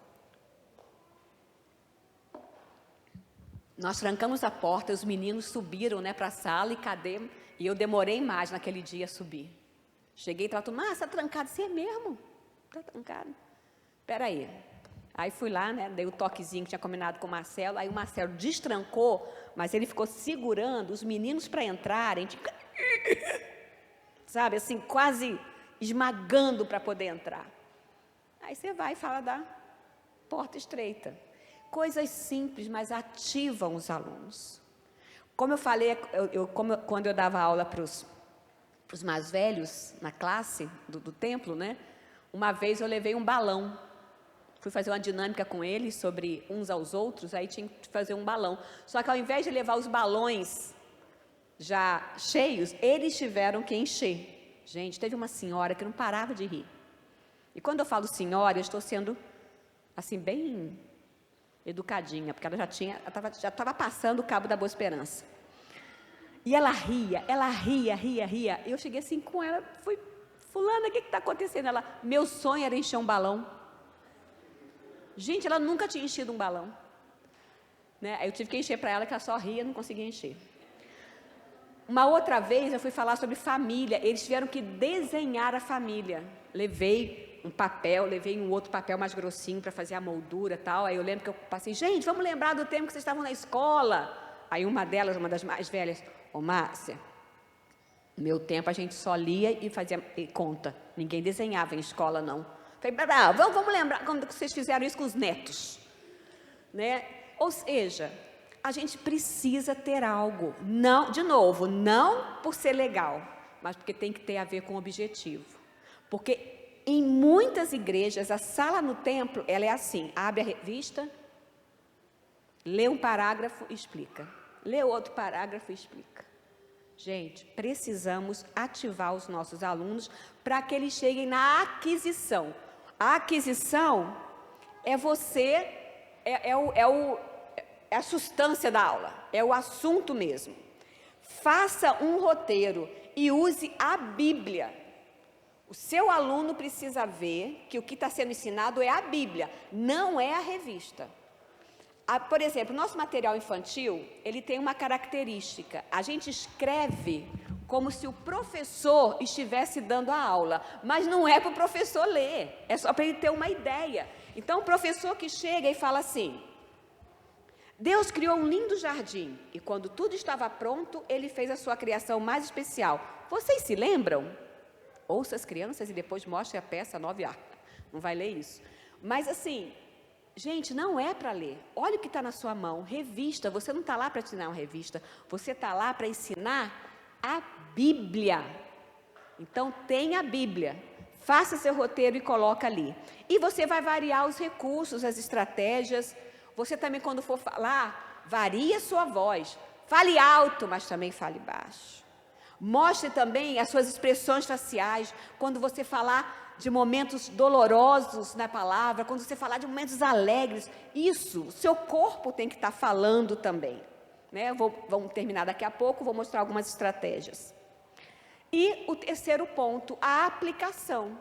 Nós trancamos a porta, os meninos subiram, né, para a sala e cadê? E eu demorei mais naquele dia a subir. Cheguei e falei, mas está trancado? Você é mesmo? Está trancado. Espera aí. Aí fui lá, né, dei o toquezinho que tinha combinado com o Marcelo, aí o Marcelo destrancou, mas ele ficou segurando os meninos para entrarem, sabe, assim, quase esmagando para poder entrar. Aí você vai e fala da porta estreita. Coisas simples, mas ativam os alunos. Como eu falei, quando eu dava aula para os mais velhos, na classe do templo, né, uma vez eu levei um balão. fui fazer uma dinâmica com eles sobre uns aos outros, aí tinha que fazer um balão. Só que ao invés de levar os balões já cheios, eles tiveram que encher. Gente, teve uma senhora que não parava de rir. E quando eu falo senhora, eu estou sendo, assim, bem educadinha, porque ela já estava passando o cabo da Boa Esperança. E ela ria. E eu cheguei assim com ela, fui, fulana, o que está acontecendo? Ela, meu sonho era encher um balão. Gente, ela nunca tinha enchido um balão. Né? Aí eu tive que encher para ela, que ela só ria, não conseguia encher. Uma outra vez eu fui falar sobre família, eles tiveram que desenhar a família. Levei um papel, levei um outro papel mais grossinho para fazer a moldura e tal. Aí eu lembro que eu passei, gente, vamos lembrar do tempo que vocês estavam na escola. Aí uma delas, uma das mais velhas, ô Márcia, no meu tempo a gente só lia e fazia conta. Ninguém desenhava em escola, não. Falei, vamos lembrar quando vocês fizeram isso com os netos. Né? Ou seja, a gente precisa ter algo. Não, de novo, não por ser legal, mas porque tem que ter a ver com o objetivo. Porque em muitas igrejas, a sala no templo, ela é assim, abre a revista, lê um parágrafo e explica. Lê outro parágrafo e explica. Gente, precisamos ativar os nossos alunos para que eles cheguem na aquisição. A aquisição é é a substância da aula, é o assunto mesmo. Faça um roteiro e use a Bíblia. O seu aluno precisa ver que o que está sendo ensinado é a Bíblia, não é a revista. Por exemplo, o nosso material infantil, ele tem uma característica. A gente escreve como se o professor estivesse dando a aula, mas não é para o professor ler, é só para ele ter uma ideia. Então, o professor que chega e fala assim, Deus criou um lindo jardim, e quando tudo estava pronto, Ele fez a sua criação mais especial. Vocês se lembram? Ouça as crianças e depois mostre a peça 9A. Não vai ler isso. Mas assim, gente, não é para ler. Olha o que está na sua mão, revista. Você não está lá para ensinar uma revista, você está lá para ensinar a Bíblia. Então, tenha a Bíblia. Faça seu roteiro e coloca ali. E você vai variar os recursos, as estratégias. Você também, quando for falar, varie a sua voz. Fale alto, mas também fale baixo. Mostre também as suas expressões faciais. Quando você falar de momentos dolorosos na palavra, quando você falar de momentos alegres, isso, o seu corpo tem que estar falando também. Né? Vamos terminar daqui a pouco, vou mostrar algumas estratégias. E o terceiro ponto, a aplicação.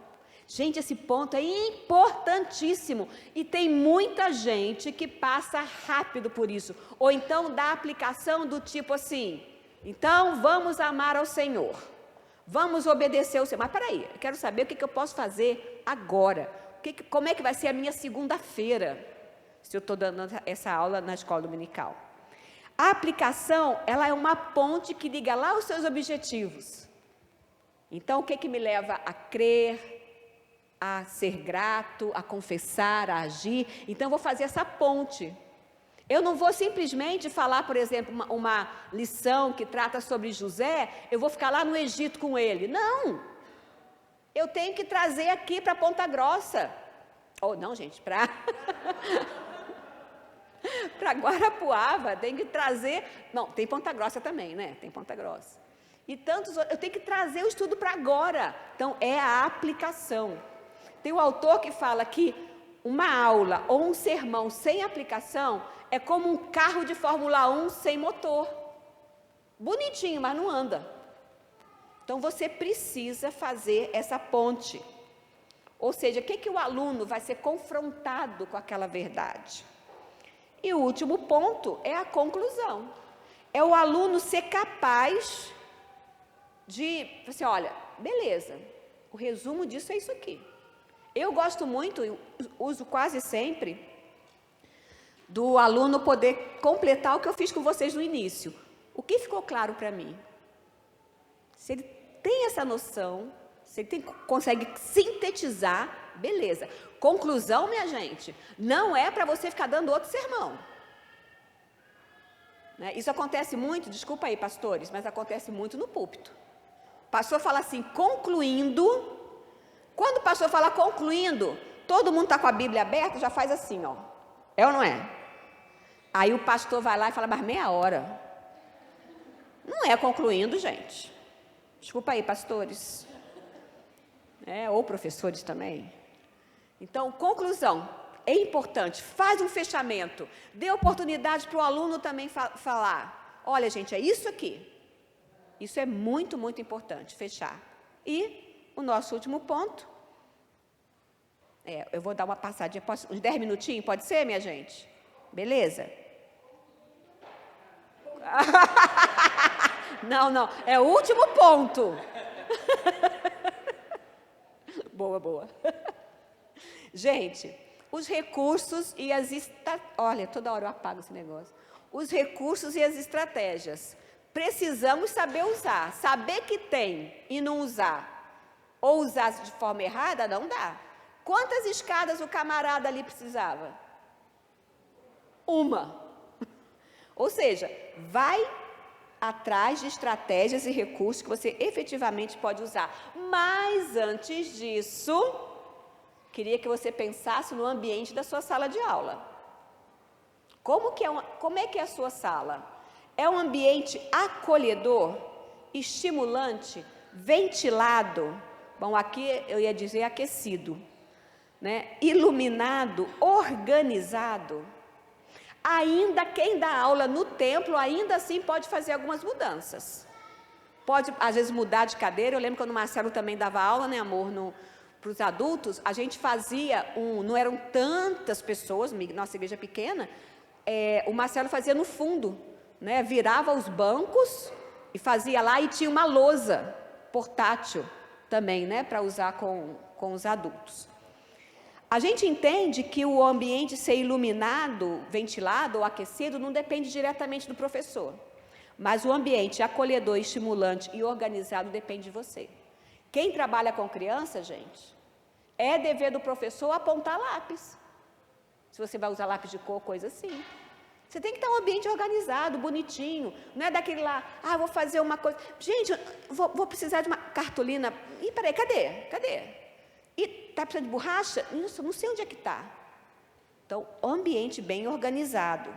Gente, esse ponto é importantíssimo e tem muita gente que passa rápido por isso. Ou então dá aplicação do tipo assim, então vamos amar ao Senhor, vamos obedecer ao Senhor. Mas peraí, eu quero saber o que eu posso fazer agora. Como é que vai ser a minha segunda-feira, se eu estou dando essa aula na escola dominical. A aplicação, ela é uma ponte que liga lá os seus objetivos. Então, o que me leva a crer, a ser grato, a confessar, a agir? Então, eu vou fazer essa ponte. Eu não vou simplesmente falar, por exemplo, uma lição que trata sobre José, eu vou ficar lá no Egito com ele. Não! Eu tenho que trazer aqui para Ponta Grossa. Ou não, gente, para Guarapuava, tem que trazer... Não, tem Ponta Grossa também, né? Tem Ponta Grossa. E tantos outros, eu tenho que trazer o estudo para agora. Então, é a aplicação. Tem um autor que fala que uma aula ou um sermão sem aplicação é como um carro de Fórmula 1 sem motor. Bonitinho, mas não anda. Então, você precisa fazer essa ponte. Ou seja, o que o aluno vai ser confrontado com aquela verdade? E o último ponto é a conclusão. É o aluno ser capaz de, assim, olha, beleza, o resumo disso é isso aqui. Eu gosto muito, uso quase sempre, do aluno poder completar o que eu fiz com vocês no início. O que ficou claro para mim? Se ele tem essa noção, se ele consegue sintetizar, beleza. Conclusão, minha gente, não é para você ficar dando outro sermão. Né? Isso acontece muito, desculpa aí, pastores, mas acontece muito no púlpito. O pastor fala assim, concluindo. Quando o pastor fala concluindo, todo mundo está com a Bíblia aberta, já faz assim, ó. É ou não é? Aí o pastor vai lá e fala, mas meia hora. Não é concluindo, gente. Desculpa aí, pastores. Ou professores também. Então, conclusão. É importante, faz um fechamento. Dê oportunidade para o aluno também falar. Olha, gente, é isso aqui. Isso é muito, muito importante, fechar. E o nosso último ponto. Eu vou dar uma passadinha, uns 10 minutinhos, pode ser, minha gente? Beleza? Não, é o último ponto. Boa. Gente, os recursos e as olha, toda hora eu apago esse negócio. Os recursos e as estratégias. Precisamos saber usar. Saber que tem e não usar, ou usar de forma errada, não dá. Quantas escadas o camarada ali precisava? Uma. Ou seja, vai atrás de estratégias e recursos que você efetivamente pode usar. Mas, antes disso, queria que você pensasse no ambiente da sua sala de aula. Como é que é a sua sala? É um ambiente acolhedor, estimulante, ventilado? Bom, aqui eu ia dizer aquecido, né? Iluminado, organizado. Ainda quem dá aula no templo, ainda assim pode fazer algumas mudanças. Pode, às vezes, mudar de cadeira. Eu lembro quando o Marcelo também dava aula, né, amor, para os adultos, a gente fazia não eram tantas pessoas, nossa igreja pequena, o Marcelo fazia no fundo, né, virava os bancos e fazia lá, e tinha uma lousa portátil também, né, para usar com os adultos. A gente entende que o ambiente ser iluminado, ventilado ou aquecido não depende diretamente do professor, mas o ambiente acolhedor, estimulante e organizado depende de você. Quem trabalha com criança, gente, é dever do professor apontar lápis. Se você vai usar lápis de cor, coisa assim. Você tem que estar um ambiente organizado, bonitinho. Não é daquele lá, vou fazer uma coisa. Gente, vou precisar de uma cartolina. Ih, peraí, cadê? E está precisando de borracha? Isso, não sei onde é que está. Então, ambiente bem organizado.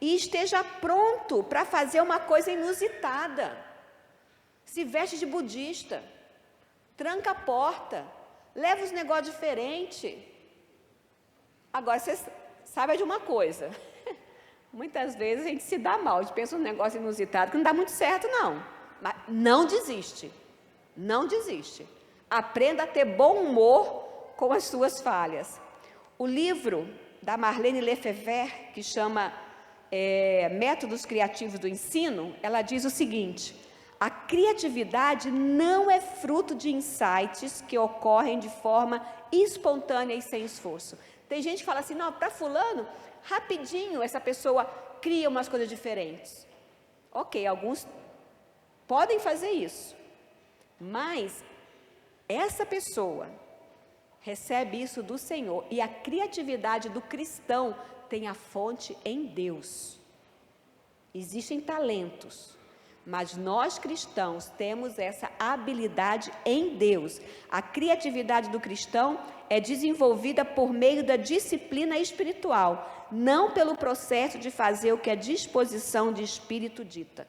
E esteja pronto para fazer uma coisa inusitada. Se veste de budista. Tranca a porta. Leva os negócios diferentes. Agora, você sabe de uma coisa. Muitas vezes a gente se dá mal. A gente pensa num negócio inusitado que não dá muito certo, não. Mas não desiste. Não desiste. Aprenda a ter bom humor com as suas falhas. O livro da Marlene Lefebvre, que chama Métodos Criativos do Ensino, ela diz o seguinte: a criatividade não é fruto de insights que ocorrem de forma espontânea e sem esforço. Tem gente que fala assim, não, para fulano, rapidinho essa pessoa cria umas coisas diferentes. Ok, alguns podem fazer isso, mas essa pessoa recebe isso do Senhor, e a criatividade do cristão tem a fonte em Deus. Existem talentos, mas nós cristãos temos essa habilidade em Deus. A criatividade do cristão é desenvolvida por meio da disciplina espiritual, não pelo processo de fazer o que a disposição de espírito dita.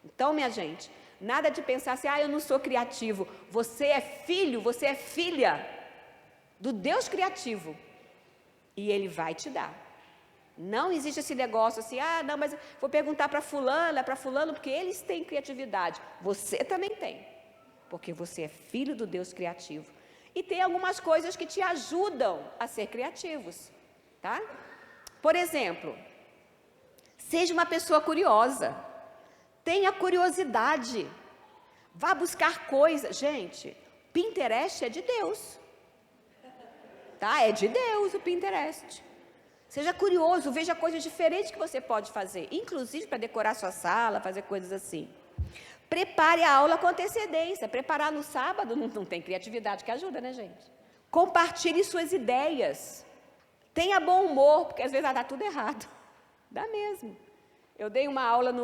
Então, minha gente, nada de pensar assim, eu não sou criativo. Você é filho, você é filha do Deus criativo. E Ele vai te dar. Não existe esse negócio assim, não, mas vou perguntar para fulano, porque eles têm criatividade. Você também tem, porque você é filho do Deus criativo. E tem algumas coisas que te ajudam a ser criativos, tá? Por exemplo, seja uma pessoa curiosa. Tenha curiosidade. Vá buscar coisas. Gente, Pinterest é de Deus. Tá? É de Deus o Pinterest. Seja curioso, veja coisas diferentes que você pode fazer, inclusive para decorar sua sala, fazer coisas assim. Prepare a aula com antecedência. Preparar no sábado não tem criatividade que ajuda, né, gente? Compartilhe suas ideias. Tenha bom humor, porque às vezes dá tudo errado. Dá mesmo. Eu dei uma aula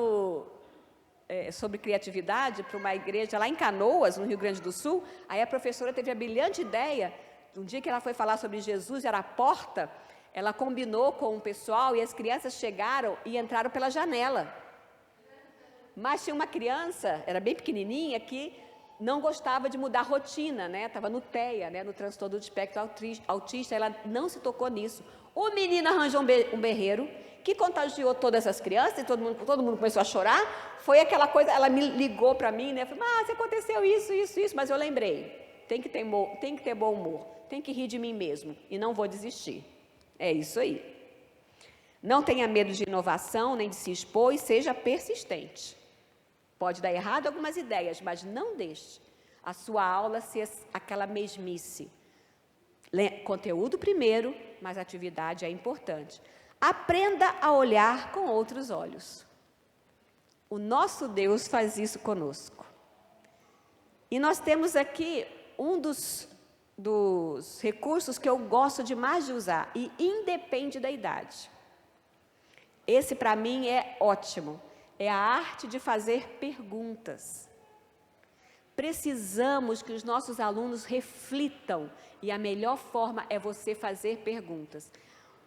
sobre criatividade para uma igreja lá em Canoas, no Rio Grande do Sul. Aí a professora teve a brilhante ideia Um dia que ela foi falar sobre Jesus, era a porta, ela combinou com o pessoal e as crianças chegaram e entraram pela janela. Mas tinha uma criança, era bem pequenininha, que não gostava de mudar a rotina, né? Estava no TEA, né? No transtorno do espectro autista, ela não se tocou nisso. O menino arranjou um berreiro que contagiou todas as crianças e todo mundo começou a chorar. Foi aquela coisa, ela me ligou para mim, né? Falei, se aconteceu isso, mas eu lembrei. Tem que ter bom humor, tem que rir de mim mesmo e não vou desistir. É isso aí. Não tenha medo de inovação, nem de se expor e seja persistente. Pode dar errado algumas ideias, mas não deixe a sua aula ser aquela mesmice. Conteúdo primeiro, mas atividade é importante. Aprenda a olhar com outros olhos. O nosso Deus faz isso conosco. E nós temos aqui um dos recursos que eu gosto demais de usar, e independe da idade. Esse, para mim, é ótimo. É a arte de fazer perguntas. Precisamos que os nossos alunos reflitam, e a melhor forma é você fazer perguntas.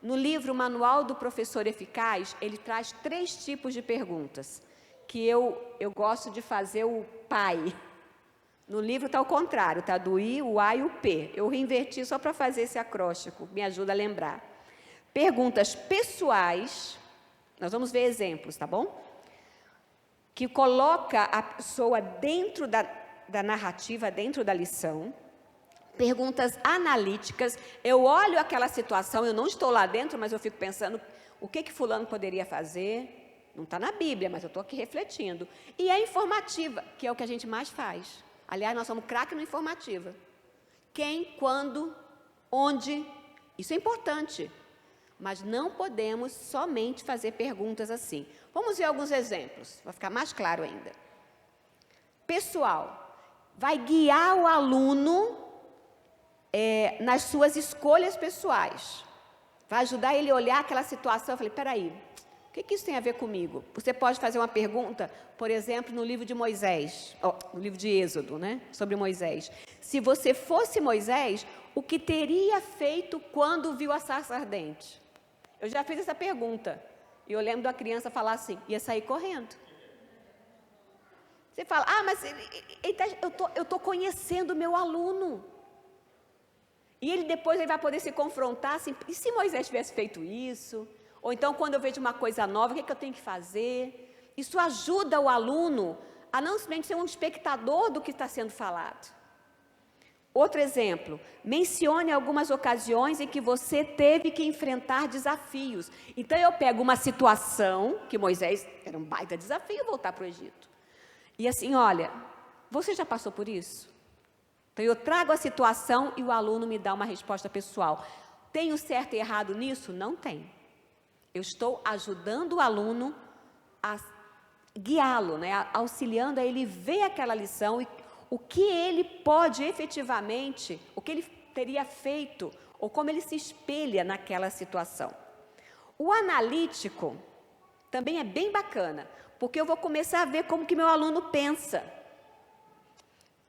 No livro Manual do Professor Eficaz, ele traz 3 tipos de perguntas, que eu gosto de fazer o pai. No livro está ao contrário, está do I, o A e o P. Eu reinverti só para fazer esse acróstico, me ajuda a lembrar. Perguntas pessoais, nós vamos ver exemplos, tá bom? Que coloca a pessoa dentro da narrativa, dentro da lição. Perguntas analíticas, eu olho aquela situação, eu não estou lá dentro, mas eu fico pensando, o que fulano poderia fazer? Não está na Bíblia, mas eu estou aqui refletindo. E a informativa, que é o que a gente mais faz. Aliás, nós somos craque no informativa. Quem, quando, onde, isso é importante. Mas não podemos somente fazer perguntas assim. Vamos ver alguns exemplos, vai ficar mais claro ainda. Pessoal, vai guiar o aluno nas suas escolhas pessoais. Vai ajudar ele a olhar aquela situação. Eu falei, peraí, o que isso tem a ver comigo? Você pode fazer uma pergunta, por exemplo, no livro de Moisés, no livro de Êxodo, né? Sobre Moisés. Se você fosse Moisés, o que teria feito quando viu a sarça ardente? Eu já fiz essa pergunta. E eu lembro da criança falar assim, ia sair correndo. Você fala, mas eu estou conhecendo o meu aluno. E ele depois vai poder se confrontar assim, e se Moisés tivesse feito isso? Ou então, quando eu vejo uma coisa nova, o que eu tenho que fazer? Isso ajuda o aluno a não simplesmente ser um espectador do que está sendo falado. Outro exemplo, mencione algumas ocasiões em que você teve que enfrentar desafios. Então, eu pego uma situação, que Moisés era um baita desafio voltar para o Egito. E assim, olha, você já passou por isso? Então, eu trago a situação e o aluno me dá uma resposta pessoal. Tenho certo e errado nisso? Não tem. Eu estou ajudando o aluno a guiá-lo, né? Auxiliando a ele ver aquela lição e o que ele pode efetivamente, o que ele teria feito, ou como ele se espelha naquela situação. O analítico também é bem bacana, porque eu vou começar a ver como que meu aluno pensa.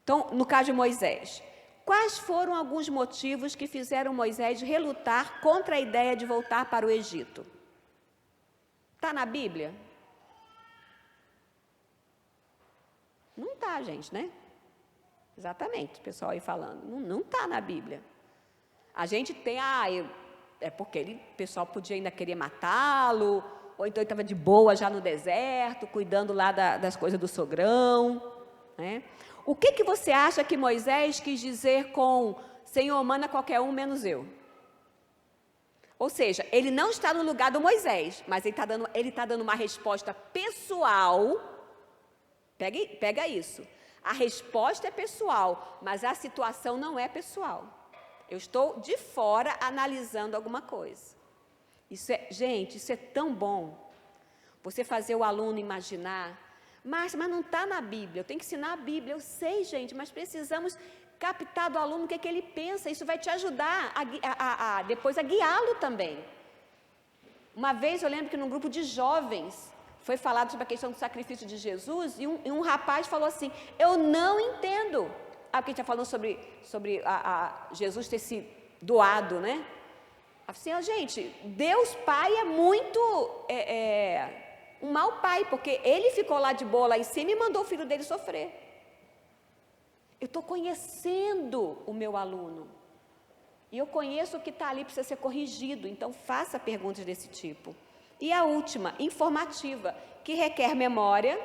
Então, no caso de Moisés, quais foram alguns motivos que fizeram Moisés relutar contra a ideia de voltar para o Egito? Está na Bíblia? Não está, gente, né? Exatamente, o pessoal aí falando. Não está na Bíblia. A gente tem, é porque o pessoal podia ainda querer matá-lo, ou então ele estava de boa já no deserto, cuidando lá das coisas do sogrão, né? O que você acha que Moisés quis dizer com Senhor, manda qualquer um menos eu? Ou seja, ele não está no lugar do Moisés, mas ele está dando uma resposta pessoal. Pega isso. A resposta é pessoal, mas a situação não é pessoal. Eu estou de fora analisando alguma coisa. Gente, isso é tão bom. Você fazer o aluno imaginar. Mas não está na Bíblia, eu tenho que ensinar a Bíblia. Eu sei, gente, mas precisamos captar do aluno o que é que ele pensa. Isso vai te ajudar depois a guiá-lo também. Uma vez eu lembro que num grupo de jovens foi falado sobre a questão do sacrifício de Jesus e um rapaz falou assim, eu não entendo porque a gente está falando sobre Jesus ter se doado, né? Assim, gente, Deus Pai é muito um mau pai, porque ele ficou lá de boa lá em cima e mandou o filho dele sofrer. Eu estou conhecendo o meu aluno. E eu conheço o que está ali, precisa ser corrigido. Então, faça perguntas desse tipo. E a última, informativa, que requer memória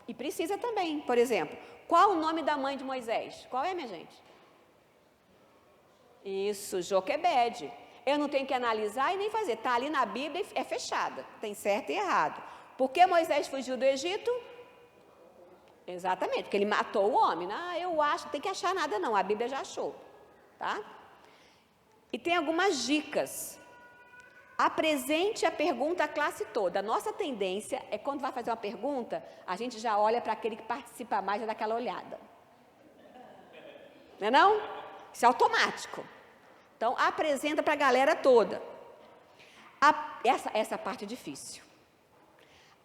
e precisa também. Por exemplo, qual o nome da mãe de Moisés? Qual é, minha gente? Isso, Joquebede. Eu não tenho que analisar e nem fazer. Está ali na Bíblia e é fechada. Tem certo e errado. Por que Moisés fugiu do Egito? Exatamente, porque ele matou o homem. Eu acho, não tem que achar nada não, a Bíblia já achou. Tá? E tem algumas dicas. Apresente a pergunta à classe toda. A nossa tendência é, quando vai fazer uma pergunta, a gente já olha para aquele que participa mais e dá aquela olhada. Não é não? Isso é automático. Então, apresenta para a galera toda. Essa parte é difícil.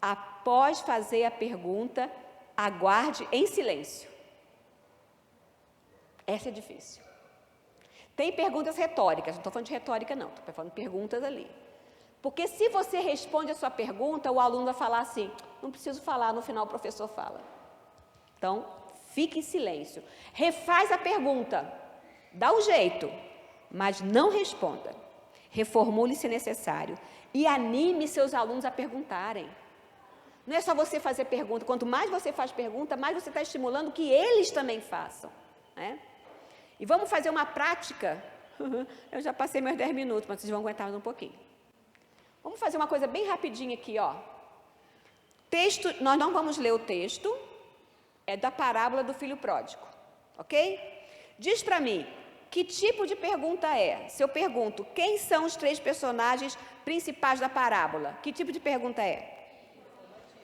Após fazer a pergunta, aguarde em silêncio. Essa é difícil. Tem perguntas retóricas, não estou falando de retórica não, estou falando de perguntas ali. Porque se você responde a sua pergunta, o aluno vai falar assim, não preciso falar, no final o professor fala. Então, fique em silêncio. Refaz a pergunta, dá um jeito, mas não responda. Reformule se necessário e anime seus alunos a perguntarem. Não é só você fazer pergunta, quanto mais você faz pergunta, mais você está estimulando que eles também façam, né? E vamos fazer uma prática, eu já passei meus 10 minutos, mas vocês vão aguentar mais um pouquinho. Vamos fazer uma coisa bem rapidinho aqui, ó. Texto, nós não vamos ler o texto, é da parábola do filho pródigo, ok? Diz para mim, que tipo de pergunta é? Se eu pergunto, quem são os 3 personagens principais da parábola? Que tipo de pergunta é?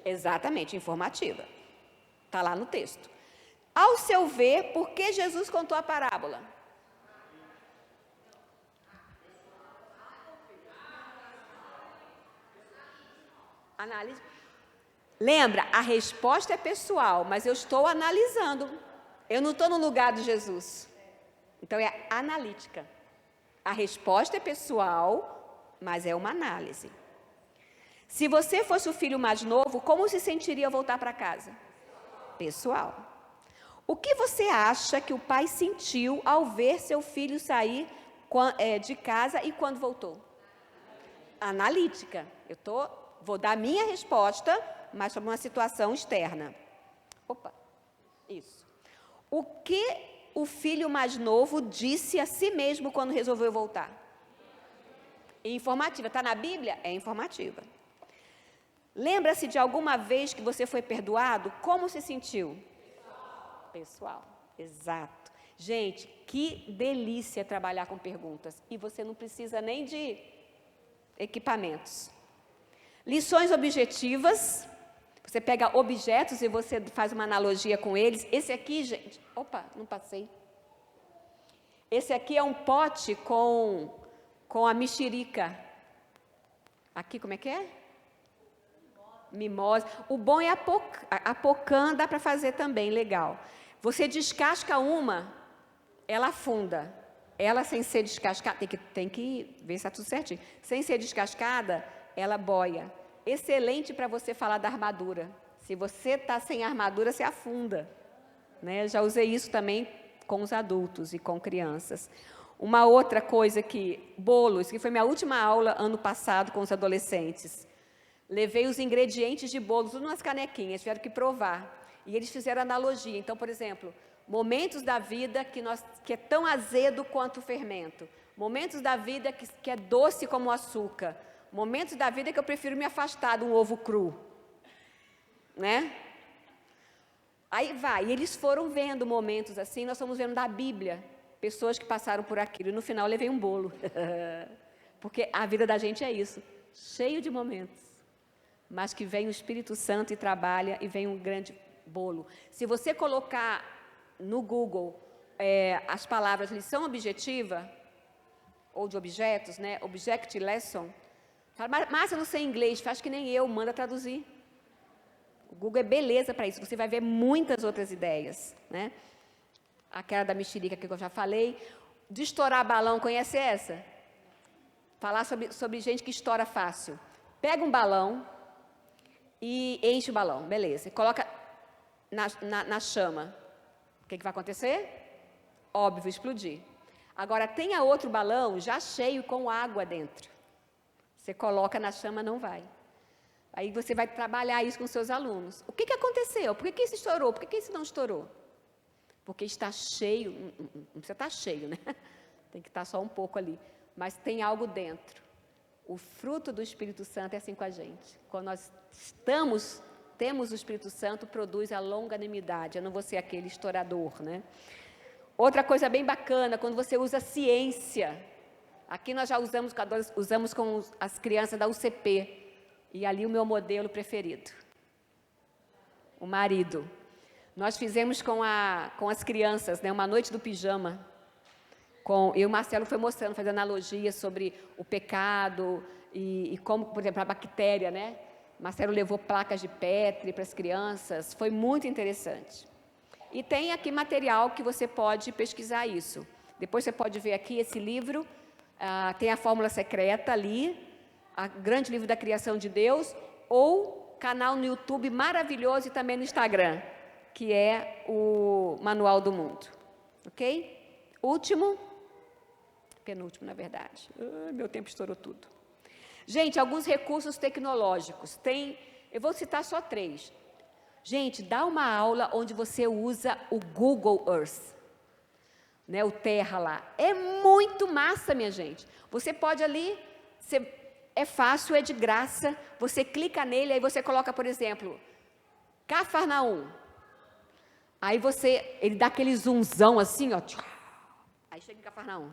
Exatamente, informativa. Está lá no texto. Ao seu ver, por que Jesus contou a parábola? Análise. Lembra, a resposta é pessoal, mas eu estou analisando. Eu não estou no lugar de Jesus. Então, é analítica. A resposta é pessoal, mas é uma análise. Se você fosse o filho mais novo, como se sentiria ao voltar para casa? Pessoal. O que você acha que o pai sentiu ao ver seu filho sair de casa e quando voltou? Analítica. Vou dar a minha resposta, mas sobre uma situação externa. Opa, isso. O que o filho mais novo disse a si mesmo quando resolveu voltar? Informativa. Está na Bíblia? É informativa. Lembra-se de alguma vez que você foi perdoado? Como se sentiu? Pessoal. Exato. Gente, que delícia trabalhar com perguntas. E você não precisa nem de equipamentos. Lições objetivas. Você pega objetos e você faz uma analogia com eles. Esse aqui, gente... Opa, não passei. Esse aqui é um pote com a mexerica. Aqui, como é que é? Mimosa. O bom é a pocã, dá para fazer também, legal. Você descasca uma, ela afunda. Ela, sem ser descascada, tem que ver se está tudo certinho. Sem ser descascada, ela boia. Excelente para você falar da armadura. Se você está sem armadura, você afunda. Né? Já usei isso também com os adultos e com crianças. Uma outra coisa bolos, que foi minha última aula ano passado com os adolescentes. Levei os ingredientes de bolos, tudo nas canequinhas, tiveram que provar. E eles fizeram analogia. Então, por exemplo, momentos da vida que é tão azedo quanto o fermento. Momentos da vida que é doce como o açúcar. Momentos da vida que eu prefiro me afastar de um ovo cru. Né? Aí vai. E eles foram vendo momentos assim, nós estamos vendo da Bíblia. Pessoas que passaram por aquilo. E no final eu levei um bolo. Porque a vida da gente é isso. Cheio de momentos. Mas que vem o Espírito Santo e trabalha e vem um grande bolo. Se você colocar no Google as palavras lição objetiva, ou de objetos, né? Object lesson. Fala, mas eu não sei inglês, faz que nem eu, manda traduzir. O Google é beleza para isso, você vai ver muitas outras ideias, né? aquela da mexerica que eu já falei. De estourar balão, conhece essa? Falar sobre gente que estoura fácil. Pega um balão e enche o balão, beleza. E coloca na chama. O que vai acontecer? Óbvio, explodir. Agora, tenha outro balão já cheio com água dentro. Você coloca na chama, não vai. Aí você vai trabalhar isso com seus alunos. O que aconteceu? Por que esse estourou? Por que esse não estourou? Porque está cheio, não precisa estar cheio, né? Tem que estar só um pouco ali. Mas tem algo dentro. O fruto do Espírito Santo é assim com a gente. Quando nós temos o Espírito Santo, produz a longanimidade. Eu não vou ser aquele estourador, né? Outra coisa bem bacana, quando você usa ciência. Aqui nós já usamos com as crianças da UCP. E ali o meu modelo preferido. O marido. Nós fizemos com as crianças, né, uma noite do pijama. Eu e o Marcelo foi mostrando, fazendo analogias sobre o pecado e como, por exemplo, a bactéria, né? Marcelo levou placas de Petri para as crianças, foi muito interessante. E tem aqui material que você pode pesquisar isso. Depois você pode ver aqui esse livro, tem a Fórmula Secreta ali, o Grande Livro da Criação de Deus, ou canal no YouTube maravilhoso e também no Instagram, que é o Manual do Mundo. Ok? Penúltimo, na verdade. Meu tempo estourou tudo. Gente, alguns recursos tecnológicos. Eu vou citar só 3. Gente, dá uma aula onde você usa o Google Earth, né, o Terra lá. É muito massa, minha gente. Você pode ali, é fácil, é de graça, você clica nele, aí você coloca, por exemplo, Cafarnaum. Aí ele dá aquele zoomzão assim, ó. Aí chega em Cafarnaum.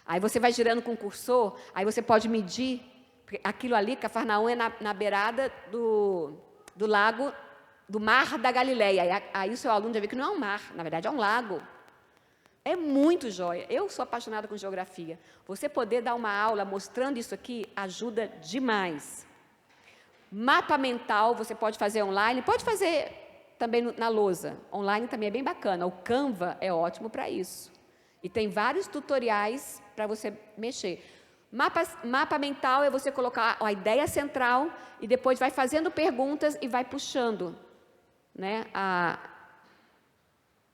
Aí você vai girando com o cursor, aí você pode medir, aquilo ali, Cafarnaum é na beirada do lago, do Mar da Galileia. Aí o seu aluno já vê que não é um mar, na verdade é um lago. É muito joia. Eu sou apaixonada com geografia. Você poder dar uma aula mostrando isso aqui ajuda demais. Mapa mental você pode fazer online, pode fazer também na lousa. Online também é bem bacana. O Canva é ótimo para isso. E tem vários tutoriais para você mexer. Mapa mental é você colocar a ideia central e depois vai fazendo perguntas e vai puxando, né,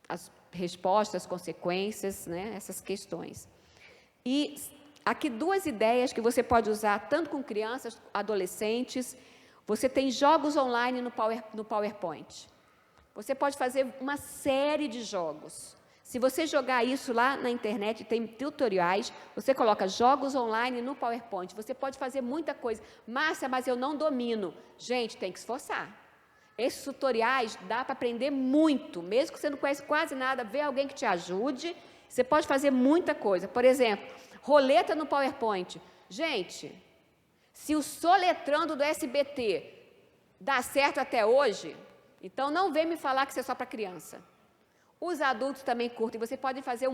as respostas, consequências, né, essas questões. E aqui 2 ideias que você pode usar tanto com crianças, adolescentes. Você tem jogos online no PowerPoint. Você pode fazer uma série de jogos. Se você jogar isso lá na internet, tem tutoriais, você coloca jogos online no PowerPoint. Você pode fazer muita coisa. Márcia, mas eu não domino. Gente, tem que esforçar. Esses tutoriais dá para aprender muito, mesmo que você não conhece quase nada, vê alguém que te ajude, você pode fazer muita coisa. Por exemplo, roleta no PowerPoint. Gente, se o soletrando do SBT dá certo até hoje, então não vem me falar que isso é só para criança. Os adultos também curtem, você pode fazer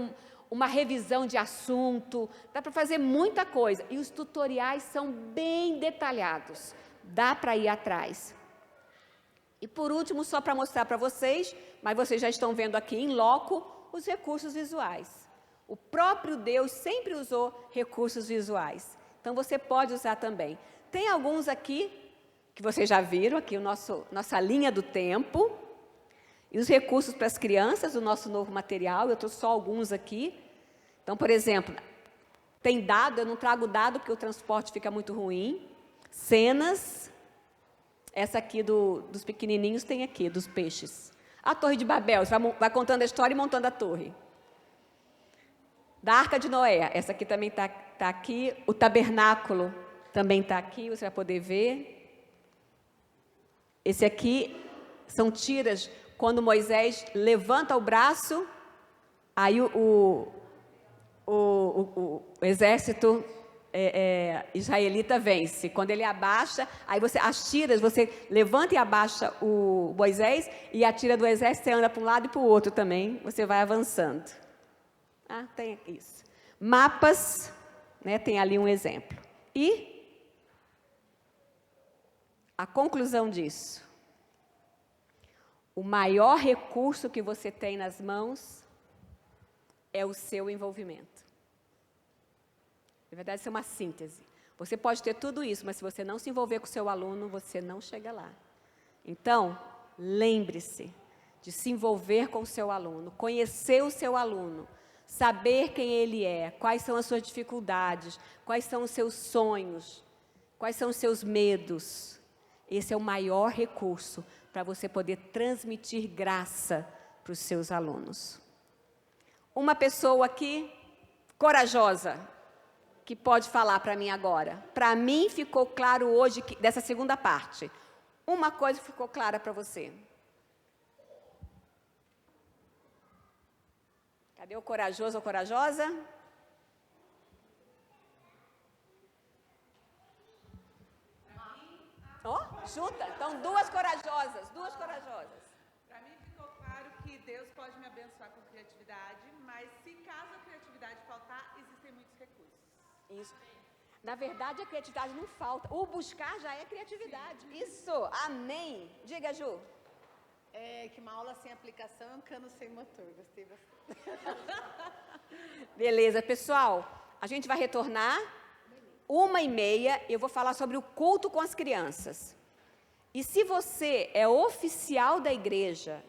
uma revisão de assunto, dá para fazer muita coisa. E os tutoriais são bem detalhados, dá para ir atrás. E por último, só para mostrar para vocês, mas vocês já estão vendo aqui em loco, os recursos visuais. O próprio Deus sempre usou recursos visuais. Então, você pode usar também. Tem alguns aqui, que vocês já viram, aqui nossa linha do tempo. E os recursos para as crianças, o nosso novo material, eu trouxe só alguns aqui. Então, por exemplo, tem dado, eu não trago dado porque o transporte fica muito ruim. Cenas, essa aqui dos pequenininhos tem aqui, dos peixes. A Torre de Babel, você vai contando a história e montando a torre. Da Arca de Noé, essa aqui também está aqui. O tabernáculo também está aqui, você vai poder ver. Esse aqui são tiras quando Moisés levanta o braço, aí o exército israelita vence. Quando ele abaixa, aí as tiras, você levanta e abaixa o Moisés, e a tira do exército você anda para um lado e para o outro também, você vai avançando. Tem isso. Mapas, né, tem ali um exemplo. E a conclusão disso. O maior recurso que você tem nas mãos é o seu envolvimento. Na verdade, isso é uma síntese. Você pode ter tudo isso, mas se você não se envolver com o seu aluno, você não chega lá. Então, lembre-se de se envolver com o seu aluno, conhecer o seu aluno, saber quem ele é, quais são as suas dificuldades, quais são os seus sonhos, quais são os seus medos. Esse é o maior recurso para você poder transmitir graça para os seus alunos. Uma pessoa aqui, corajosa, que pode falar para mim agora. Para mim ficou claro hoje, dessa segunda parte, uma coisa ficou clara para você. Cadê o corajoso ou corajosa? Ó, junta. Então, duas corajosas. Para mim ficou claro que Deus pode me abençoar com criatividade, mas se caso a criatividade faltar, existem muitos recursos. Isso. Na verdade, a criatividade não falta. O buscar já é criatividade. Sim. Isso. Amém. Diga, Ju. Que uma aula sem aplicação é um cano sem motor. Gostei bastante. Beleza, pessoal. A gente vai retornar 1h30. Eu vou falar sobre o culto com as crianças. E se você é oficial da igreja,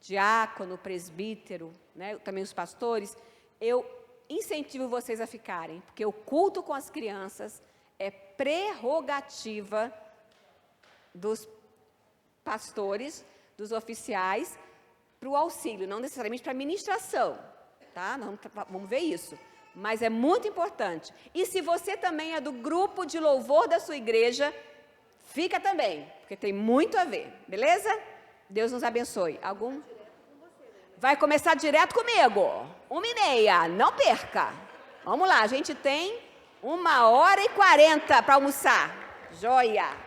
diácono, presbítero, né, também os pastores, eu incentivo vocês a ficarem, porque o culto com as crianças é prerrogativa dos pastores, dos oficiais, para o auxílio, não necessariamente para a ministração, tá? Vamos ver isso. Mas é muito importante. E se você também é do grupo de louvor da sua igreja, fica também, porque tem muito a ver, beleza? Deus nos abençoe. Algum? Vai começar direto comigo. 1h30, não perca. Vamos lá, a gente tem 1h40 para almoçar. Joia!